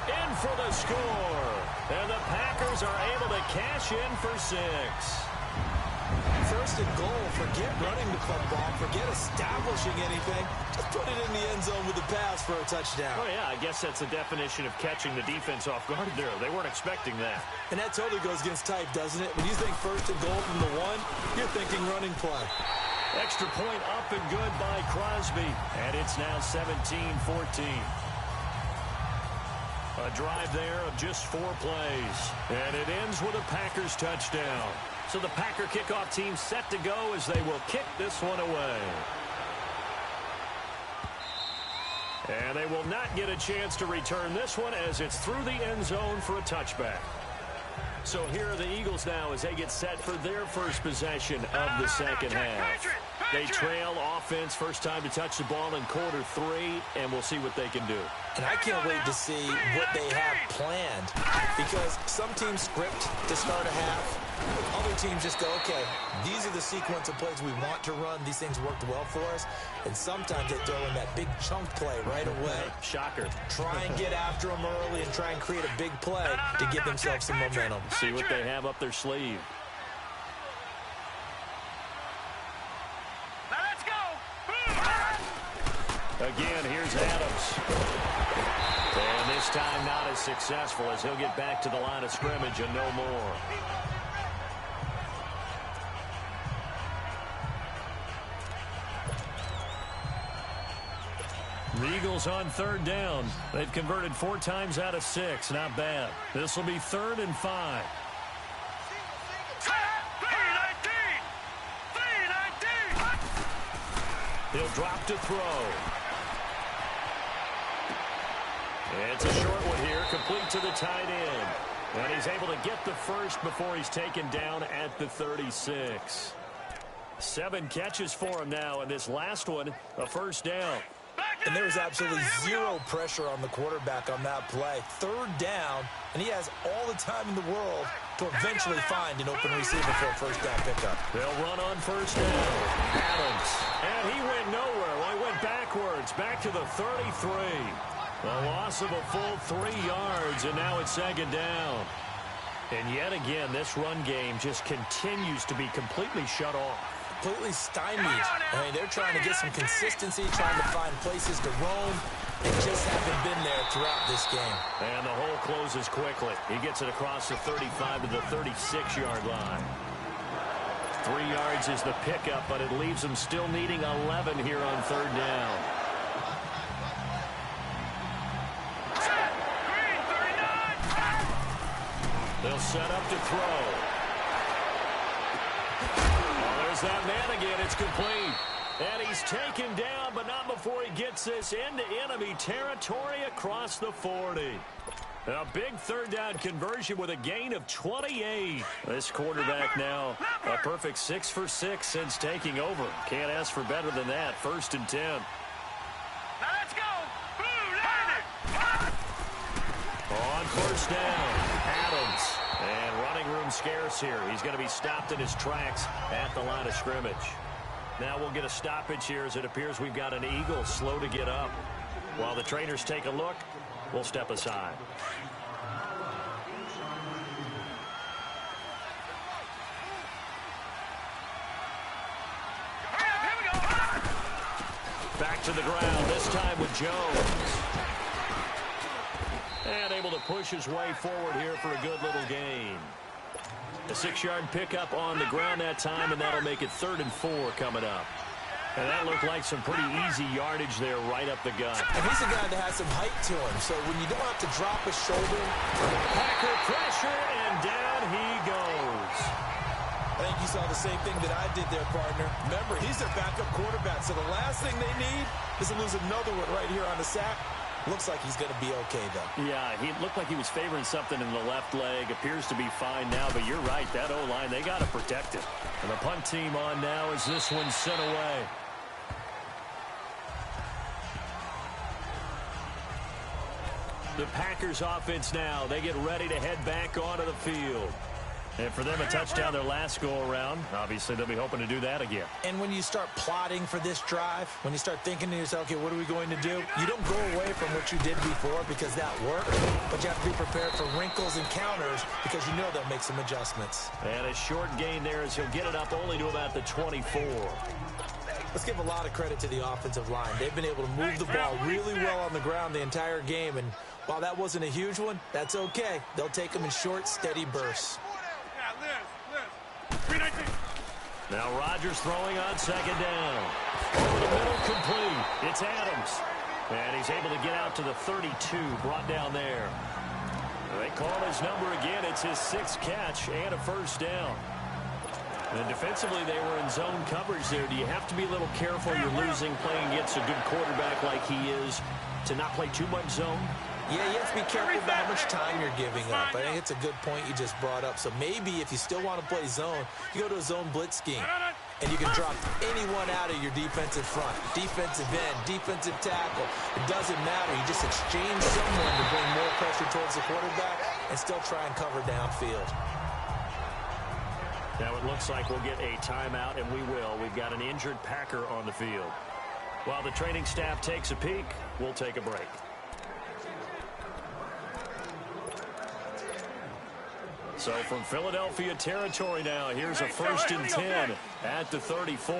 [SPEAKER 2] In for the score. And the Packers are able to cash in for 6.
[SPEAKER 3] 1st and goal. Forget running the football. Forget establishing anything. Just put it in the end zone with a pass for a touchdown.
[SPEAKER 2] Oh, yeah, I guess that's the definition of catching the defense off guard there. They weren't expecting that.
[SPEAKER 3] And that totally goes against type, doesn't it? When you think 1st and goal from the 1, you're thinking running play.
[SPEAKER 2] Extra point up and good by Crosby. And it's now 17-14. A drive there of just 4 plays. And it ends with a Packers touchdown. So the Packer kickoff team set to go as they will kick this one away. And they will not get a chance to return this one as it's through the end zone for a touchback. So here are the Eagles now as they get set for their first possession of the second half. They trail offense, first time to touch the ball in quarter 3, and we'll see what they can do.
[SPEAKER 3] And I can't wait to see what they have planned because some teams script to start a half. Other teams just go, okay, these are the sequence of plays we want to run. These things worked well for us. And sometimes they throw in that big chunk play right away.
[SPEAKER 2] Shocker.
[SPEAKER 3] Try and get after them early and try and create a big play to give themselves some momentum.
[SPEAKER 2] See what they have up their sleeve.
[SPEAKER 5] Let's go.
[SPEAKER 2] Again, here's Adams. And this This time not as successful as he'll get back to the line of scrimmage and no more. The Eagles on third down. They've converted 4 times out of 6. Not bad. This will be 3rd and 5. He'll drop to throw. It's a short one here, complete to the tight end. And he's able to get the first before he's taken down at the 36. 7 catches for him now, and this last one, a first down.
[SPEAKER 3] And there was absolutely zero pressure on the quarterback on that play. 3rd down, and he has all the time in the world to eventually find an open receiver for a first down pickup.
[SPEAKER 2] They'll run on first down. Adams. And he went nowhere. Well, he went backwards, back to the 33. A loss of a full 3 yards, and now it's 2nd down. And yet again, this run game just continues to be completely shut off.
[SPEAKER 3] Completely stymied. I mean, they're trying to get some consistency, trying to find places to roam. They just haven't been there throughout this game.
[SPEAKER 2] And the hole closes quickly. He gets it across the 35 to the 36-yard line. 3 yards is the pickup, but it leaves them still needing 11 here on 3rd down. They'll set up to throw. Oh, there's that man again. It's complete. And he's taken down, but not before he gets this into enemy territory across the 40. A big 3rd down conversion with a gain of 28. This quarterback now a perfect 6 for 6 since taking over. Can't ask for better than that. 1st and 10.
[SPEAKER 5] Now let's go.
[SPEAKER 2] On 1st down, Adams. And running room scarce here. He's going to be stopped in his tracks at the line of scrimmage. Now we'll get a stoppage here as it appears we've got an Eagle slow to get up. While the trainers take a look, we'll step aside. Back to the ground, this time with Jones. And able to push his way forward here for a good little gain. A 6-yard pickup on the ground that time, and that'll make it 3rd and 4 coming up. And that looked like some pretty easy yardage there right up the gut.
[SPEAKER 3] And he's a guy that has some height to him, so when you don't have to drop his shoulder.
[SPEAKER 2] Packer pressure, and down he goes.
[SPEAKER 3] I think you saw the same thing that I did there, partner. Remember, he's their backup quarterback, so the last thing they need is to lose another one right here on the sack. Looks like he's going to be okay, though.
[SPEAKER 2] Yeah, he looked like he was favoring something in the left leg. Appears to be fine now, but you're right. That O-line, they got to protect it. And the punt team on now as this one's sent away. The Packers offense now, they get ready to head back onto the field. And for them, a touchdown their last go-around. Obviously, they'll be hoping to do that again.
[SPEAKER 3] And when you start plotting for this drive, when you start thinking to yourself, okay, what are we going to do? You don't go away from what you did before because that worked. But you have to be prepared for wrinkles and counters because you know they'll make some adjustments.
[SPEAKER 2] And a short gain there as he'll get it up only to about the 24.
[SPEAKER 3] Let's give a lot of credit to the offensive line. They've been able to move the ball really well on the ground the entire game. And while that wasn't a huge one, that's okay. They'll take them in short, steady bursts.
[SPEAKER 2] Now Rodgers throwing on 2nd down. Over the middle, complete. It's Adams. And he's able to get out to the 32, brought down there. They call his number again. It's his 6th catch and a first down. And defensively, they were in zone coverage there. Do you have to be a little careful? You're losing playing against a good quarterback like he is to not play too much zone?
[SPEAKER 3] Yeah, you have to be careful about how much time you're giving up. I think it's a good point you just brought up. So maybe if you still want to play zone, you go to a zone blitz scheme. And you can drop anyone out of your defensive front. Defensive end, defensive tackle. It doesn't matter. You just exchange someone to bring more pressure towards the quarterback and still try and cover downfield.
[SPEAKER 2] Now it looks like we'll get a timeout, and we will. We've got an injured Packer on the field. While the training staff takes a peek, we'll take a break. So from Philadelphia territory now, here's a 1st and 10 at the 34.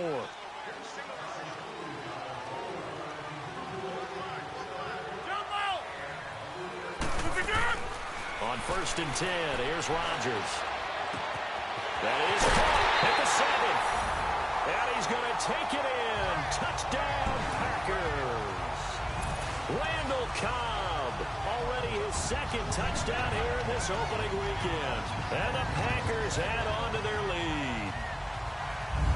[SPEAKER 2] On 1st and 10, here's Rodgers. That is at the 7th. And he's going to take it in. Touchdown, Packers. Randall Cobb, already his 2nd touchdown here in this opening weekend. And the Packers add on to their lead.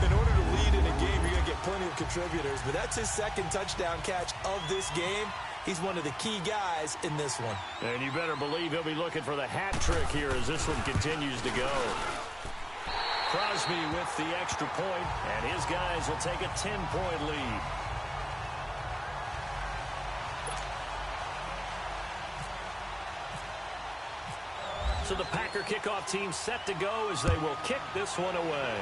[SPEAKER 3] In order to lead in a game, you're going to get plenty of contributors, but that's his 2nd touchdown catch of this game. He's one of the key guys in this one.
[SPEAKER 2] And you better believe he'll be looking for the hat trick here as this one continues to go. Crosby with the extra point, and his guys will take a 10-point lead. So the Packer kickoff team set to go as they will kick this one away.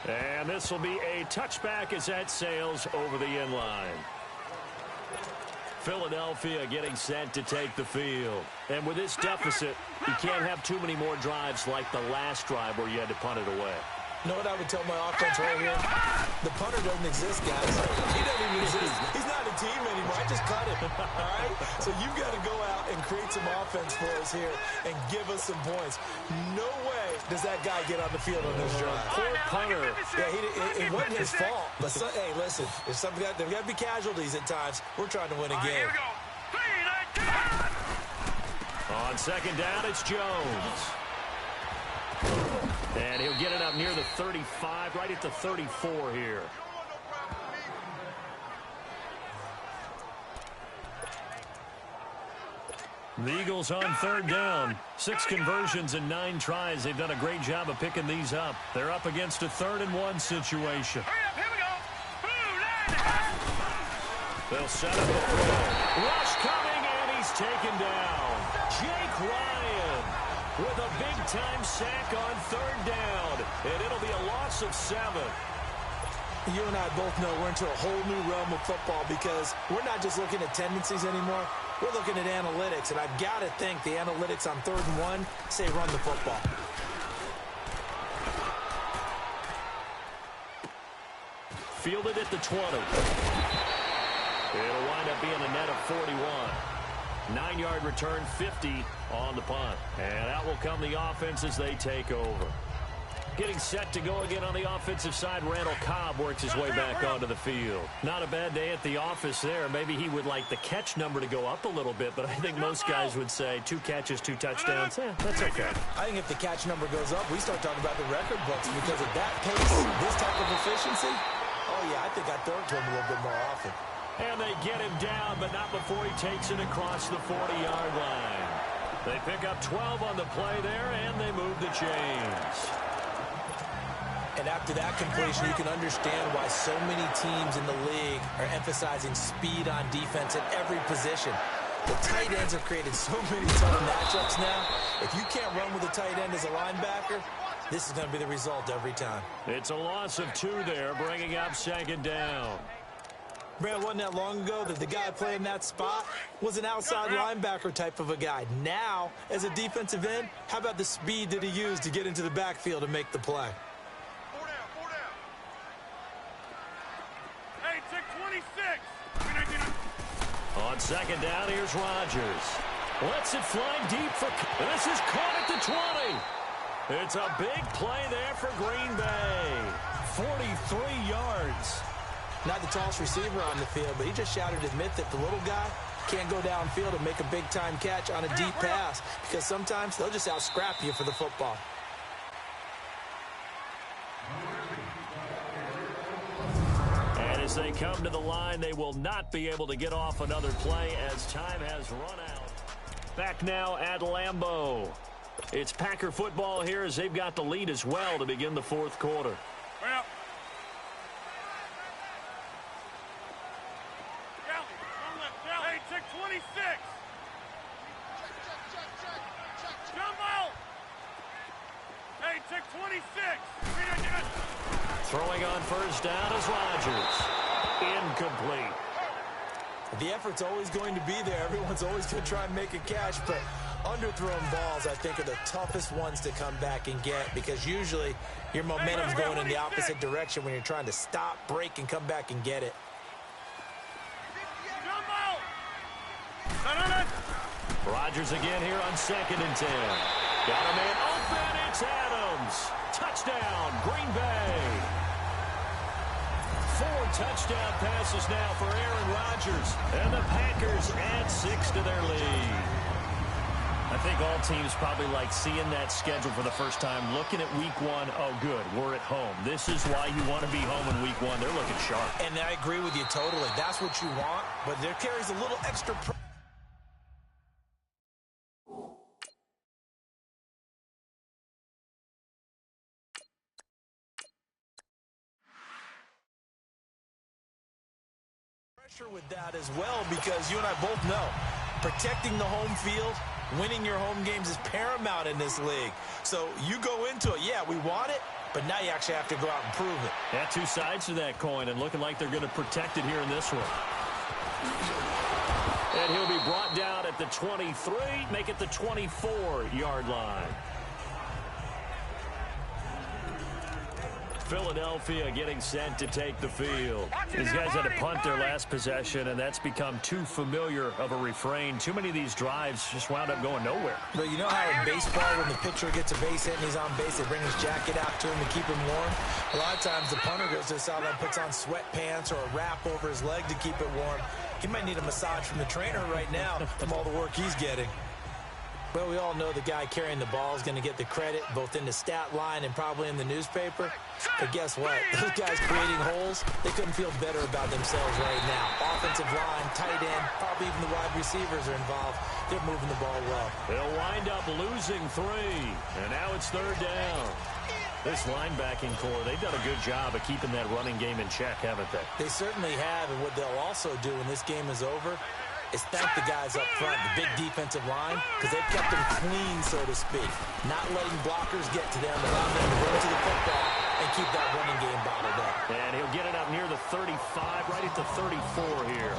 [SPEAKER 2] And this will be a touchback as that sails over the end line. Philadelphia getting set to take the field. And with this deficit, you can't have too many more drives like the last drive where you had to punt it away.
[SPEAKER 3] You know what I would tell my offense right here? The punter doesn't exist, guys. He doesn't even exist. He's not a team anymore. I just cut him, all right? So you've got to go out and create some offense for us here and give us some points. No way does that guy get on the field on this drive.
[SPEAKER 2] Poor punter.
[SPEAKER 3] Yeah, it wasn't his fault. But, hey, listen, there's got to be casualties at times. We're trying to win a game.
[SPEAKER 5] Here we go.
[SPEAKER 2] On 2nd down, it's Jones. And he'll get it up near the 35, right at the 34 here. The Eagles on 3rd down. 6 conversions and 9 tries. They've done a great job of picking these up. They're up against a 3rd and 1 situation.
[SPEAKER 5] Here we go.
[SPEAKER 2] They'll set up the throw. Rush coming, and he's taken down. Jake Ryan with a big-time sack on 3rd down. And it'll be a loss of 7.
[SPEAKER 3] You and I both know we're into a whole new realm of football because we're not just looking at tendencies anymore. We're looking at analytics, and I've got to think the analytics on 3rd and 1 say run the football.
[SPEAKER 2] Fielded at the 20. It'll wind up being a net of 41. 9-yard return, 50 on the punt. And out will come the offense as they take over. Getting set to go again on the offensive side, Randall Cobb works his way back onto the field. Not a bad day at the office there. Maybe he would like the catch number to go up a little bit, but I think most guys would say 2 catches, 2 touchdowns. Yeah, that's okay.
[SPEAKER 3] I think if the catch number goes up, we start talking about the record books because of that pace, this type of efficiency. Oh, yeah, I think I'd throw it to him a little bit more often.
[SPEAKER 2] And they get him down, but not before he takes it across the 40-yard line. They pick up 12 on the play there, and they move the chains.
[SPEAKER 3] And after that completion, you can understand why so many teams in the league are emphasizing speed on defense at every position. The tight ends have created so many tough matchups now. If you can't run with a tight end as a linebacker, this is going to be the result every time.
[SPEAKER 2] It's a loss of 2 there, bringing up 2nd down.
[SPEAKER 3] Brad, wasn't that long ago that the guy playing that spot was an outside linebacker type of a guy. Now, as a defensive end, how about the speed that he used to get into the backfield and make the play?
[SPEAKER 5] Hey, check 26.
[SPEAKER 2] On 2nd down, here's Rodgers. Lets it fly deep for... This is caught at the 20. It's a big play there for Green Bay. 43 yards.
[SPEAKER 3] Not the tallest receiver on the field, but he just shouted to admit that the little guy can't go downfield and make a big-time catch on a deep pass because sometimes they'll just out-scrap you for the football.
[SPEAKER 2] And as they come to the line, they will not be able to get off another play as time has run out. Back now at Lambeau. It's Packer football here as they've got the lead as well to begin the 4th quarter.
[SPEAKER 5] Well. Hey, check 26. Jumbo. Hey, check 26.
[SPEAKER 2] Throwing on 1st down is Rodgers. Incomplete.
[SPEAKER 3] The effort's always going to be there. Everyone's always going to try and make a catch, but underthrown balls, I think, are the toughest ones to come back and get because usually your momentum's going in the opposite direction when you're trying to stop, break, and come back and get it.
[SPEAKER 5] No.
[SPEAKER 2] Rodgers again here on 2nd and 10. Got a man open. It's Adams. Touchdown, Green Bay. 4 touchdown passes now for Aaron Rodgers. And the Packers add 6 to their lead. I think all teams probably like seeing that schedule for the first time, looking at week 1. Oh, good, we're at home. This is why you want to be home in week 1. They're looking sharp.
[SPEAKER 3] And I agree with you totally. That's what you want, but there carries a little extra pressure. With that as well, because you and I both know protecting the home field, winning your home games is paramount in this league. So you go into it, yeah, we want it, but now you actually have to go out and prove it.
[SPEAKER 2] Yeah, 2 sides to that coin, and looking like they're going to protect it here in this one. And he'll be brought down at the 23, make it the 24-yard line. Philadelphia getting set to take the field. These guys had to punt their last possession, and that's become too familiar of a refrain. Too many of these drives just wound up going nowhere.
[SPEAKER 3] But you know how in baseball, when the pitcher gets a base hit and he's on base, they bring his jacket out to him to keep him warm? A lot of times the punter goes to the sideline, puts on sweatpants or a wrap over his leg to keep it warm. He might need a massage from the trainer right now from all the work he's getting. Well, we all know the guy carrying the ball is going to get the credit, both in the stat line and probably in the newspaper. But guess what? Those guys creating holes, they couldn't feel better about themselves right now. Offensive line, tight end, probably even the wide receivers are involved. They're moving the ball well.
[SPEAKER 2] They'll wind up losing 3, and now it's 3rd down. This linebacking core, they've done a good job of keeping that running game in check, haven't they?
[SPEAKER 3] They certainly have, and what they'll also do when this game is over is thank the guys up front, the big defensive line, because they've kept them clean, so to speak. Not letting blockers get to them, allowing them to run to the football and keep that running game bottled up.
[SPEAKER 2] And he'll get it up near the 35, right at the 34 here.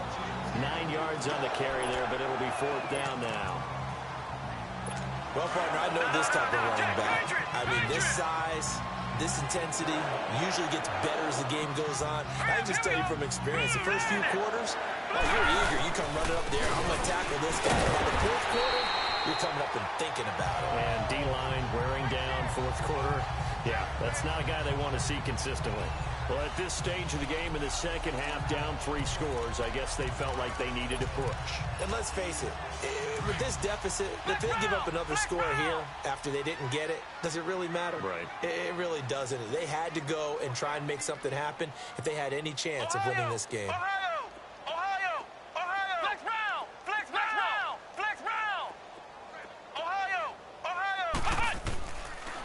[SPEAKER 2] 9 yards on the carry there, but it'll be 4th down now.
[SPEAKER 3] Well, partner, I know this type of running back. I mean, this size, this intensity usually gets better as the game goes on. I can just tell you from experience, the first few quarters, oh, you're eager. You come running up there, I'm going to tackle this guy. By the 4th quarter, you're coming up and thinking about it.
[SPEAKER 2] And D-line wearing down 4th quarter. Yeah, that's not a guy they want to see consistently. Well, at this stage of the game in the second half, down 3 scores, I guess they felt like they needed to push.
[SPEAKER 3] And let's face it, with this deficit, if they give up another score here after they didn't get it, does it really matter?
[SPEAKER 2] Right.
[SPEAKER 3] It really doesn't. They had to go and try and make something happen if they had any chance of winning this game.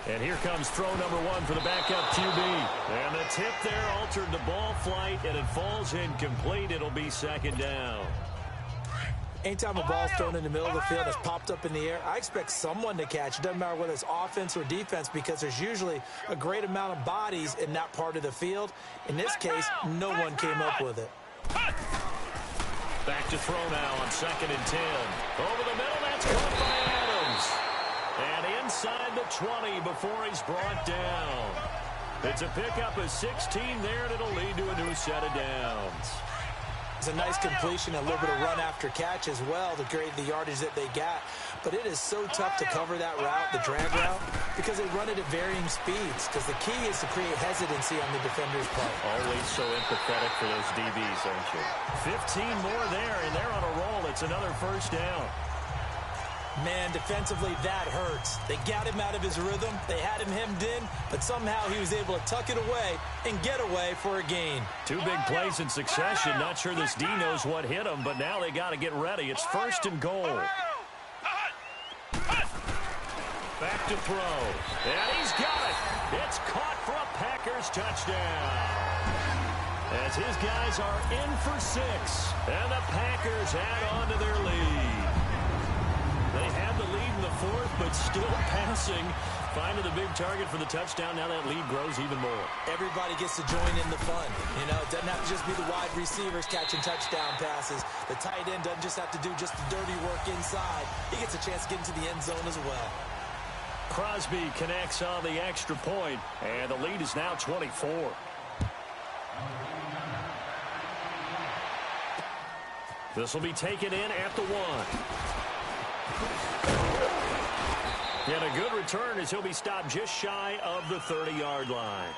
[SPEAKER 2] And here comes throw number 1 for the backup QB. And the tip there altered the ball flight, and it falls incomplete. It'll be 2nd down.
[SPEAKER 3] Anytime a ball's thrown in the middle of the field that's popped up in the air, I expect someone to catch. It doesn't matter whether it's offense or defense, because there's usually a great amount of bodies in that part of the field. In this case, no one came up with it.
[SPEAKER 2] Back to throw now on 2nd and 10. Over the middle, that's caught by Adams. And inside the 20 before he's brought down. It's a pickup of 16 there, and it'll lead to a new set of downs.
[SPEAKER 3] It's a nice completion, a little bit of run after catch as well to create the yardage that they got. But it is so tough to cover that route, the drag route, because they run it at varying speeds. Because the key is to create hesitancy on the defender's part.
[SPEAKER 2] Always so empathetic for those DBs, aren't you? 15 more there, and they're on a roll. It's another 1st down.
[SPEAKER 3] Man, defensively, that hurts. They got him out of his rhythm. They had him hemmed in, but somehow he was able to tuck it away and get away for a gain.
[SPEAKER 2] 2 big plays in succession. Not sure this D knows what hit him, but now they got to get ready. It's 1st and goal. Back to throw. And he's got it. It's caught for a Packers touchdown. As his guys are in for 6. And the Packers add on to their lead. They had the lead in the 4th, but still passing. Finding the big target for the touchdown. Now that lead grows even more.
[SPEAKER 3] Everybody gets to join in the fun. You know, it doesn't have to just be the wide receivers catching touchdown passes. The tight end doesn't just have to do just the dirty work inside. He gets a chance to get into the end zone as well.
[SPEAKER 2] Crosby connects on the extra point, and the lead is now 24. This will be taken in at the 1. And a good return as he'll be stopped just shy of the 30-yard line.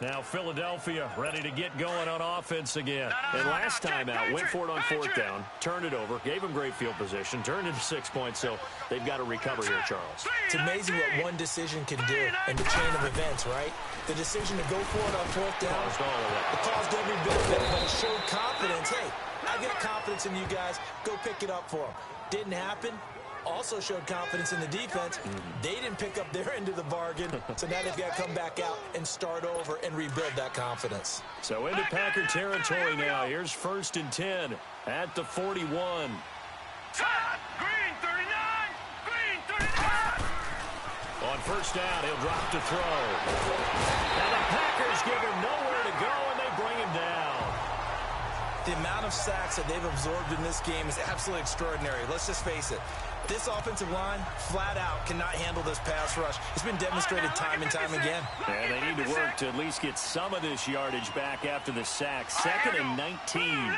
[SPEAKER 2] Now Philadelphia ready to get going on offense again. And last time out, went for it on fourth down, turned it over, gave them great field position, turned into 6 points, so they've got to recover here, Charles.
[SPEAKER 3] It's amazing what one decision can do in the chain of events, right? The decision to go for it on fourth down,
[SPEAKER 2] Caused all of that.
[SPEAKER 3] it caused every bit of it, but it showed confidence. Hey, I got confidence in you guys. Go pick it up for them. Didn't happen. Also showed confidence in the defense. They didn't pick up their end of the bargain, so now they've got to come back out and start over and rebuild that confidence.
[SPEAKER 2] So into Packer territory now. Here's 1st and 10 at the 41.
[SPEAKER 5] Green 39! Green 39!
[SPEAKER 2] On first down, he'll drop to throw. And the Packers give him nowhere to go, and they bring him down.
[SPEAKER 3] The amount of sacks that they've absorbed in this game is absolutely extraordinary. Let's just face it. This offensive line, flat out, cannot handle this pass rush. It's been demonstrated time and time again.
[SPEAKER 2] And they need to work to at least get some of this yardage back after the sack. 2nd and 19.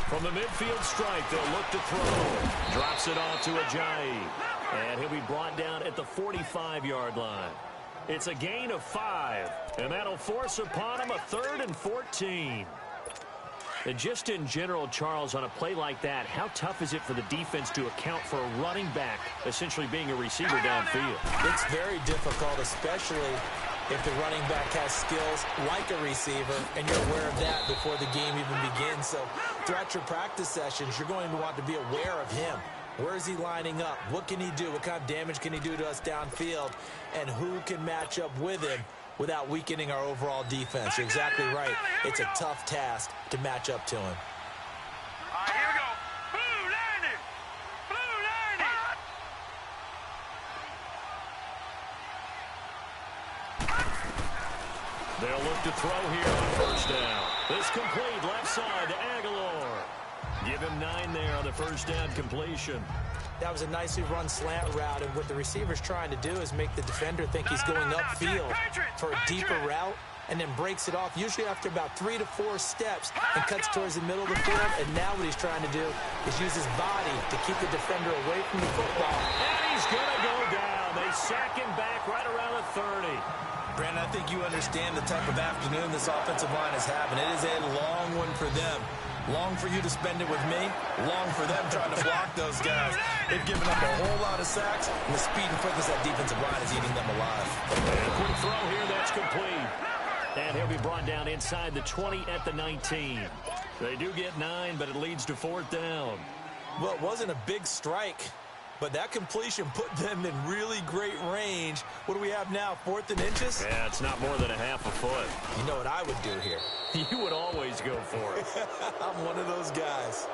[SPEAKER 2] From the midfield stripe, they'll look to throw. Drops it off to Ajayi. And he'll be brought down at the 45-yard line. It's a gain of 5. And that'll force upon him a 3rd and 14. And just in general, Charles, on a play like that, how tough is it for the defense to account for a running back essentially being a receiver downfield?
[SPEAKER 3] It's very difficult, especially if the running back has skills like a receiver, and you're aware of that before the game even begins. So throughout your practice sessions, you're going to want to be aware of him. Where is he lining up? What can he do? What kind of damage can he do to us downfield? And who can match up with him without weakening our overall defense? You're exactly right. It's a tough task to match up to him.
[SPEAKER 5] All right, here we go. Blue line. Blue line.
[SPEAKER 2] They'll look to throw here on first down. This complete left side to Aguilar. Give him 9 there on the first down completion.
[SPEAKER 3] That was a nicely run slant route, and what the receiver's trying to do is make the defender think he's going upfield for a deeper route, and then breaks it off, usually after about 3 to 4 steps, and cuts towards the middle of the field. And now what he's trying to do is use his body to keep the defender away from the football.
[SPEAKER 2] And he's going to go down. They sack him back right around the 30.
[SPEAKER 3] Brandon, I think you understand the type of afternoon this offensive line is having. It is a long one for them. Long for you to spend it with me. Long for them trying to block those guys. They've given up a whole lot of sacks, and the speed and quickness of that defensive line is eating them alive.
[SPEAKER 2] And a quick throw here, that's complete. And he'll be brought down inside the 20 at the 19. They do get 9, but it leads to 4th down.
[SPEAKER 3] Well, it wasn't a big strike, but that completion put them in really great range. What do we have now, 4th and inches?
[SPEAKER 2] Yeah, it's not more than a half a foot.
[SPEAKER 3] You know what I would do here?
[SPEAKER 2] You would always go for it.
[SPEAKER 3] I'm one of those guys.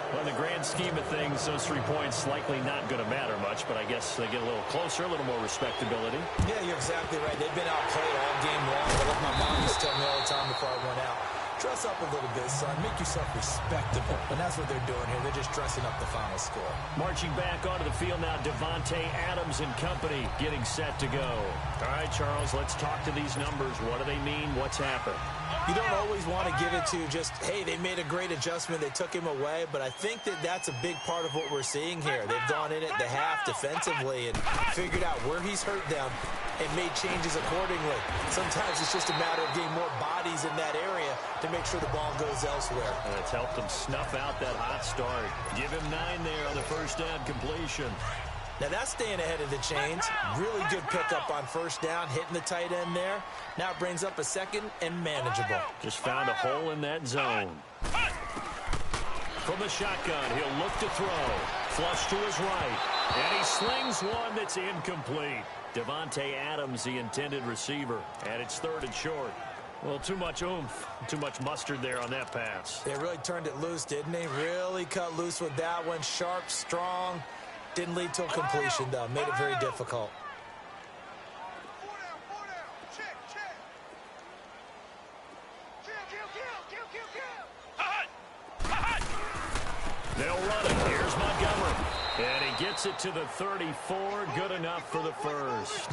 [SPEAKER 2] Well, in the grand scheme of things, those 3 points likely not going to matter much, but I guess they get a little closer, a little more respectability.
[SPEAKER 3] Yeah, you're exactly right. They've been outplayed all game long, but like my mom used to tell me all the time before I went out, dress up a little bit, son. Make yourself respectable. And that's what they're doing here. They're just dressing up the final score.
[SPEAKER 2] Marching back onto the field now, Davante Adams and company getting set to go. All right, Charles, let's talk to these numbers. What do they mean? What's happened?
[SPEAKER 3] You don't always want to give it to just, hey, they made a great adjustment, they took him away, but I think that that's a big part of what we're seeing here. They've gone in at the half defensively and figured out where he's hurt them and made changes accordingly. Sometimes it's just a matter of getting more bodies in that area to make sure the ball goes elsewhere.
[SPEAKER 2] And it's helped them snuff out that hot start. Give him 9 there on the first down completion.
[SPEAKER 3] Now that's staying ahead of the chains. Really good pickup on first down, hitting the tight end there. Now it brings up a 2nd and manageable.
[SPEAKER 2] Just found a hole in that zone. From the shotgun, he'll look to throw. Flush to his right. And he slings one that's incomplete. Davante Adams, the intended receiver. And it's 3rd and short. Well, too much oomph, too much mustard there on that pass.
[SPEAKER 3] They really turned it loose, didn't they? Really cut loose with that one. Sharp, strong. Didn't lead to a completion, though. Made it very difficult.
[SPEAKER 2] They'll run it. Here's Montgomery. And he gets it to the 34. Good enough for the first.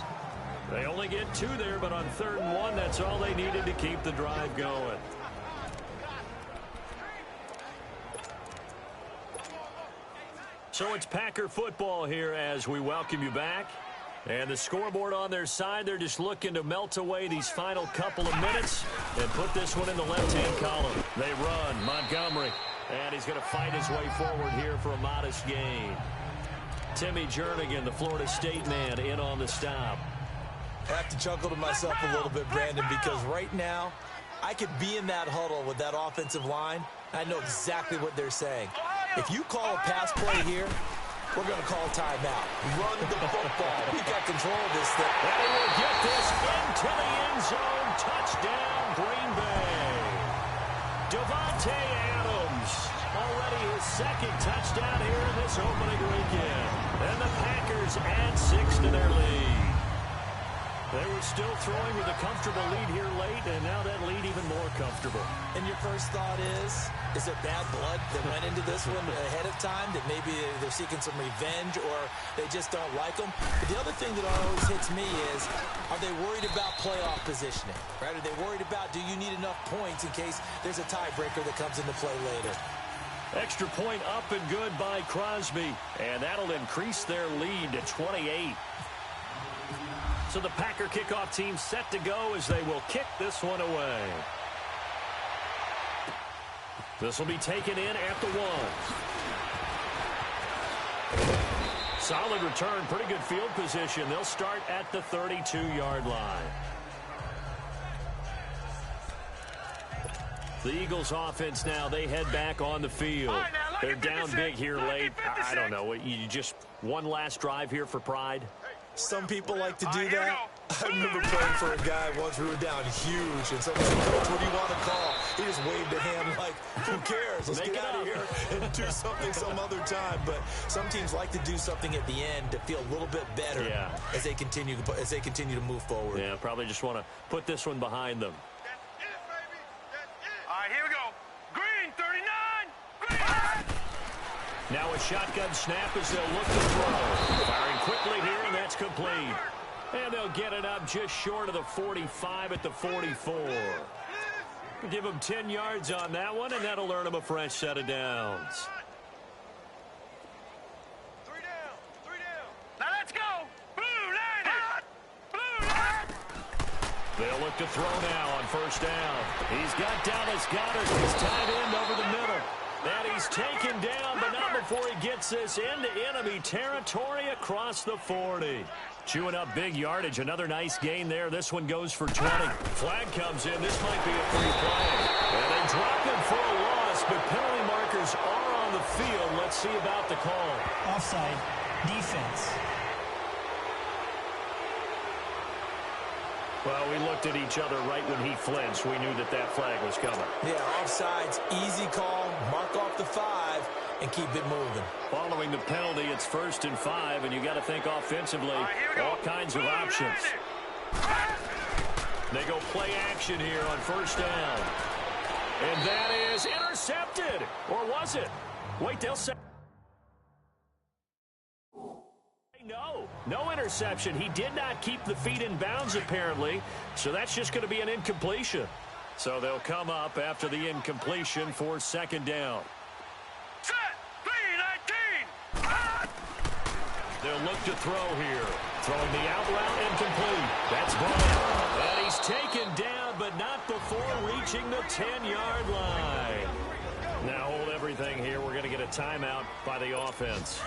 [SPEAKER 2] They only get 2 there, but on 3rd and 1, that's all they needed to keep the drive going. So it's Packer football here as we welcome you back. And the scoreboard on their side, they're just looking to melt away these final couple of minutes and put this one in the left-hand column. They run, Montgomery, and he's going to fight his way forward here for a modest gain. Timmy Jernigan, the Florida State man, in on the stop.
[SPEAKER 3] I have to chuckle to myself a little bit, Brandon, because right now I could be in that huddle with that offensive line. I know exactly what they're saying. If you call a pass play here, we're going to call timeout. Run the football. We got control of this thing.
[SPEAKER 2] And he will get this into the end zone. Touchdown, Green Bay. Devontae Adams, already his second touchdown here in this opening weekend. And the Packers add 6 to their lead. They were still throwing with a comfortable lead here late, and now that lead even more comfortable.
[SPEAKER 3] And your first thought is there bad blood that went into this one ahead of time, that maybe they're seeking some revenge or they just don't like them? But the other thing that always hits me is, are they worried about playoff positioning? Right? Are they worried about, do you need enough points in case there's a tiebreaker that comes into play later?
[SPEAKER 2] Extra point up and good by Crosby, and that'll increase their lead to 28. So the Packer kickoff team set to go as they will kick this one away. This will be taken in at the 1. Solid return, pretty good field position. They'll start at the 32-yard line. The Eagles offense now, they head back on the field. They're down big here late. I don't know. You just one last drive here for pride?
[SPEAKER 3] Some people like to do that. I remember playing for a guy once. We were down huge, and someone said, "Coach, what do you want to call?" He just waved a hand like, "Who cares? Let's get out of here and do something some other time." But some teams like to do something at the end to feel a little bit better as they continue to move forward.
[SPEAKER 2] Yeah, probably just want to put this one behind them.
[SPEAKER 5] That's it, baby. That's it. All right, here we go. Green, 39. Green.
[SPEAKER 2] Now a shotgun snap as they'll look to throw. Firing quickly here, and that's complete. And they'll get it up just short of the 45 at the 44. Give them 10 yards on that one, and that'll earn them a fresh set of downs.
[SPEAKER 5] 3 down. 3 down. Now let's go. Blue line it. Blue line.
[SPEAKER 2] They'll look to throw now on first down. He's got Dallas Goedert. He's tied in over the middle. And he's taken down, but not before he gets this into enemy territory across the 40. Chewing up big yardage. Another nice gain there. This one goes for 20. Flag comes in. This might be a free play. And they drop him for a loss, but penalty markers are on the field. Let's see about the call.
[SPEAKER 4] Offside. Defense.
[SPEAKER 2] Well, we looked at each other right when he flinched. We knew that that flag was coming.
[SPEAKER 3] Yeah, offsides, easy call, mark off the 5, and keep it moving.
[SPEAKER 2] Following the penalty, it's 1st and 5, and you got to think offensively, all kinds of options. They go play action here on first down. And that is intercepted. Or was it? Wait, they'll say. No interception. He did not keep the feet in bounds, apparently. So that's just going to be an incompletion. So they'll come up after the incompletion for second down.
[SPEAKER 5] Set. 3-19.
[SPEAKER 2] They'll look to throw here. Throwing the out route incomplete. That's Bryant. And he's taken down, but not before reaching the 10-yard line. Now hold everything here. We're going to get a timeout by the offense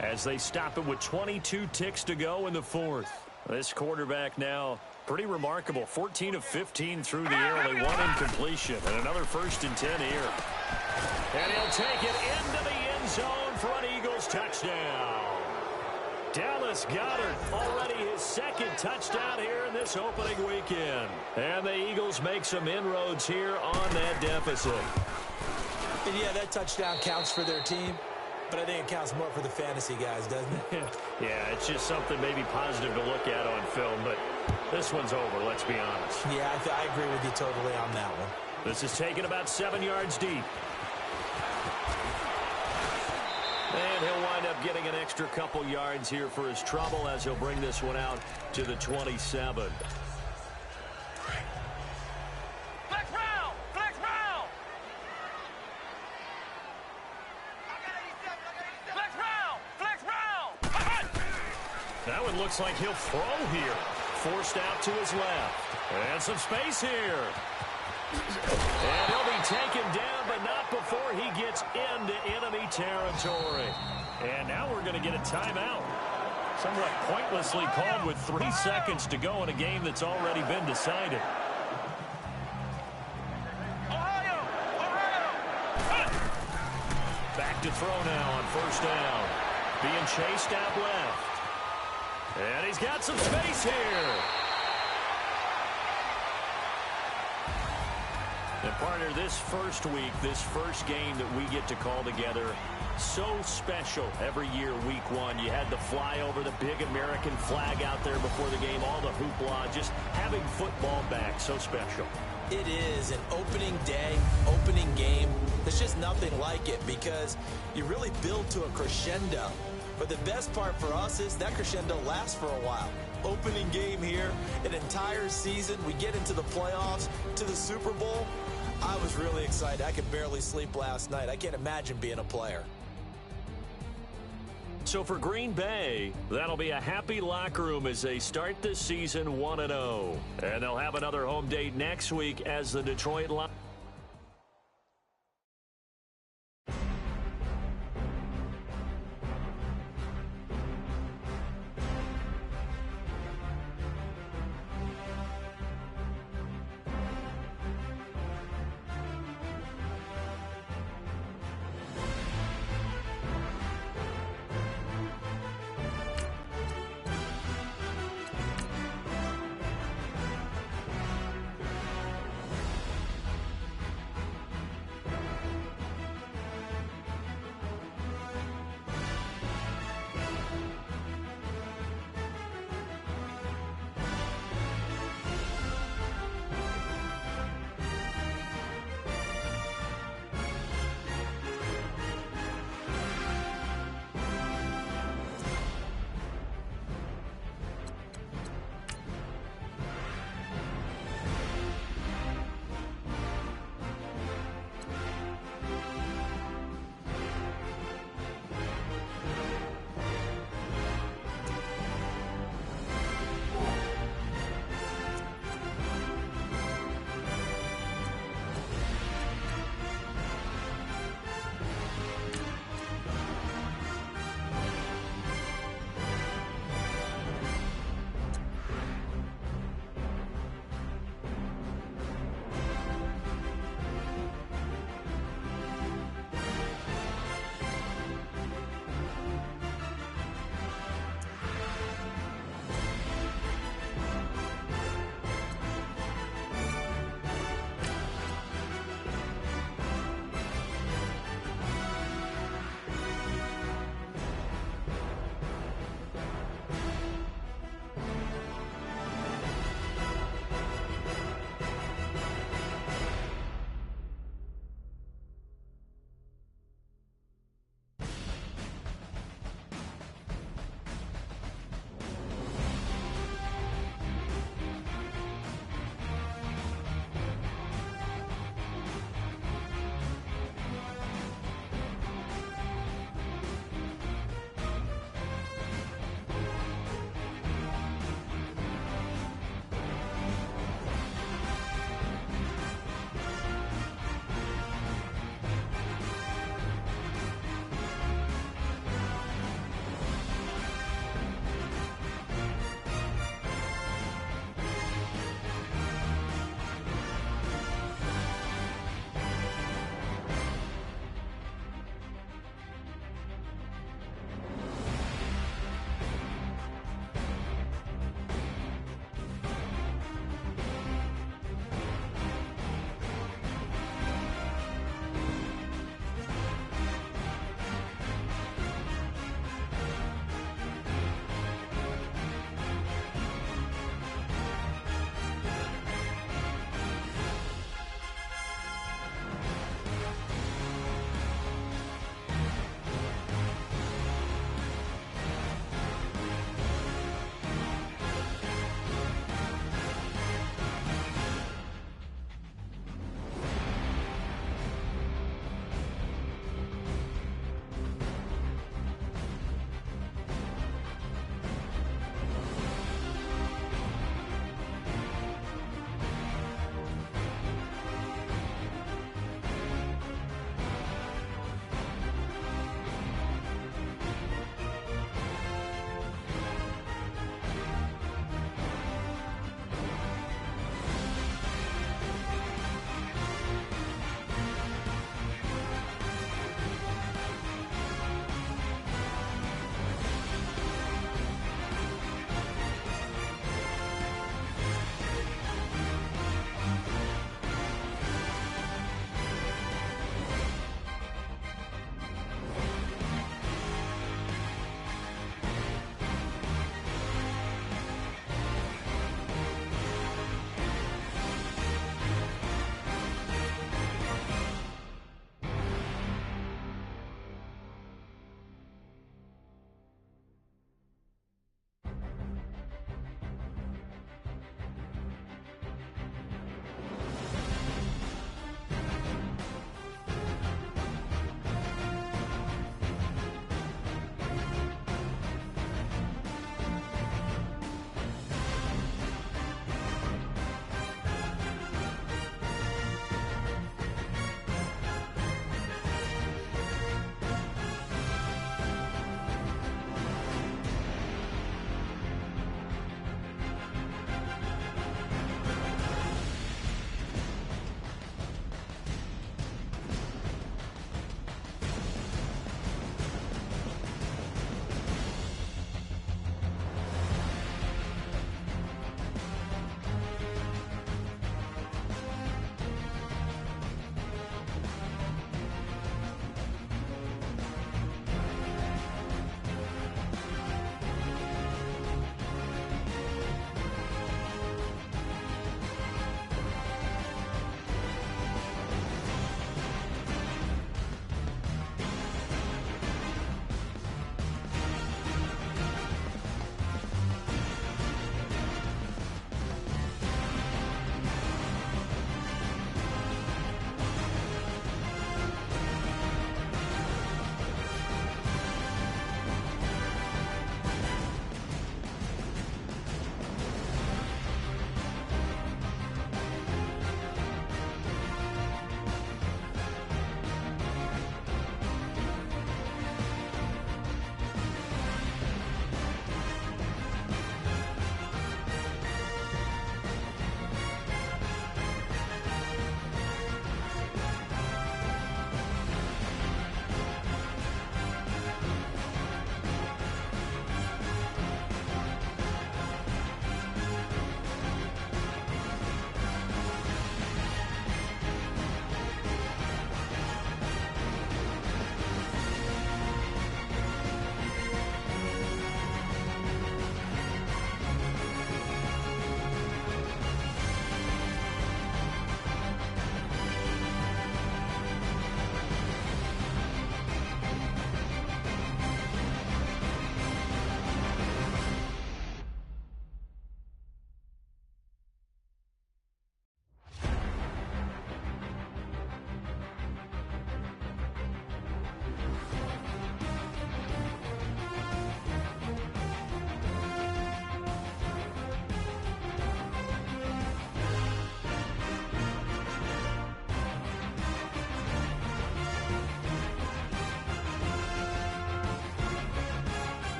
[SPEAKER 2] as they stop it with 22 ticks to go in the 4th. This quarterback now pretty remarkable. 14 of 15 through the air, only one incompletion, and another 1st and 10 here. And he'll take it into the end zone for an Eagles touchdown. Dallas Goedert, already his second touchdown here in this opening weekend. And the Eagles make some inroads here on that deficit.
[SPEAKER 3] And yeah, that touchdown counts for their team. But I think it counts more for the fantasy guys, doesn't it?
[SPEAKER 2] Yeah, it's just something maybe positive to look at on film, but this one's over, let's be honest.
[SPEAKER 3] Yeah, I agree with you totally on that one.
[SPEAKER 2] This is taken about 7 yards deep. And he'll wind up getting an extra couple yards here for his trouble as he'll bring this one out to the 27.
[SPEAKER 5] Flex round. Flex round. Flex round.
[SPEAKER 2] That one looks like he'll throw here. Forced out to his left. And some space here. And he'll be taken down, but not before he gets into enemy territory. And now we're going to get a timeout. Somewhat pointlessly called with 3 seconds to go in a game that's already been decided. Back to throw now on first down. Being chased out left. And he's got some space here. And partner, this first week, this first game that we get to call together, so special every year, week 1. You had the flyover, the big American flag out there before the game, all the hoopla, just having football back, so special.
[SPEAKER 3] It is an opening day, opening game. There's just nothing like it because you really build to a crescendo. But the best part for us is that crescendo lasts for a while. Opening game here, an entire season. We get into the playoffs, to the Super Bowl. I was really excited. I could barely sleep last night. I can't imagine being a player.
[SPEAKER 2] So for Green Bay, that'll be a happy locker room as they start this season 1-0. And they'll have another home date next week as the Detroit Lions.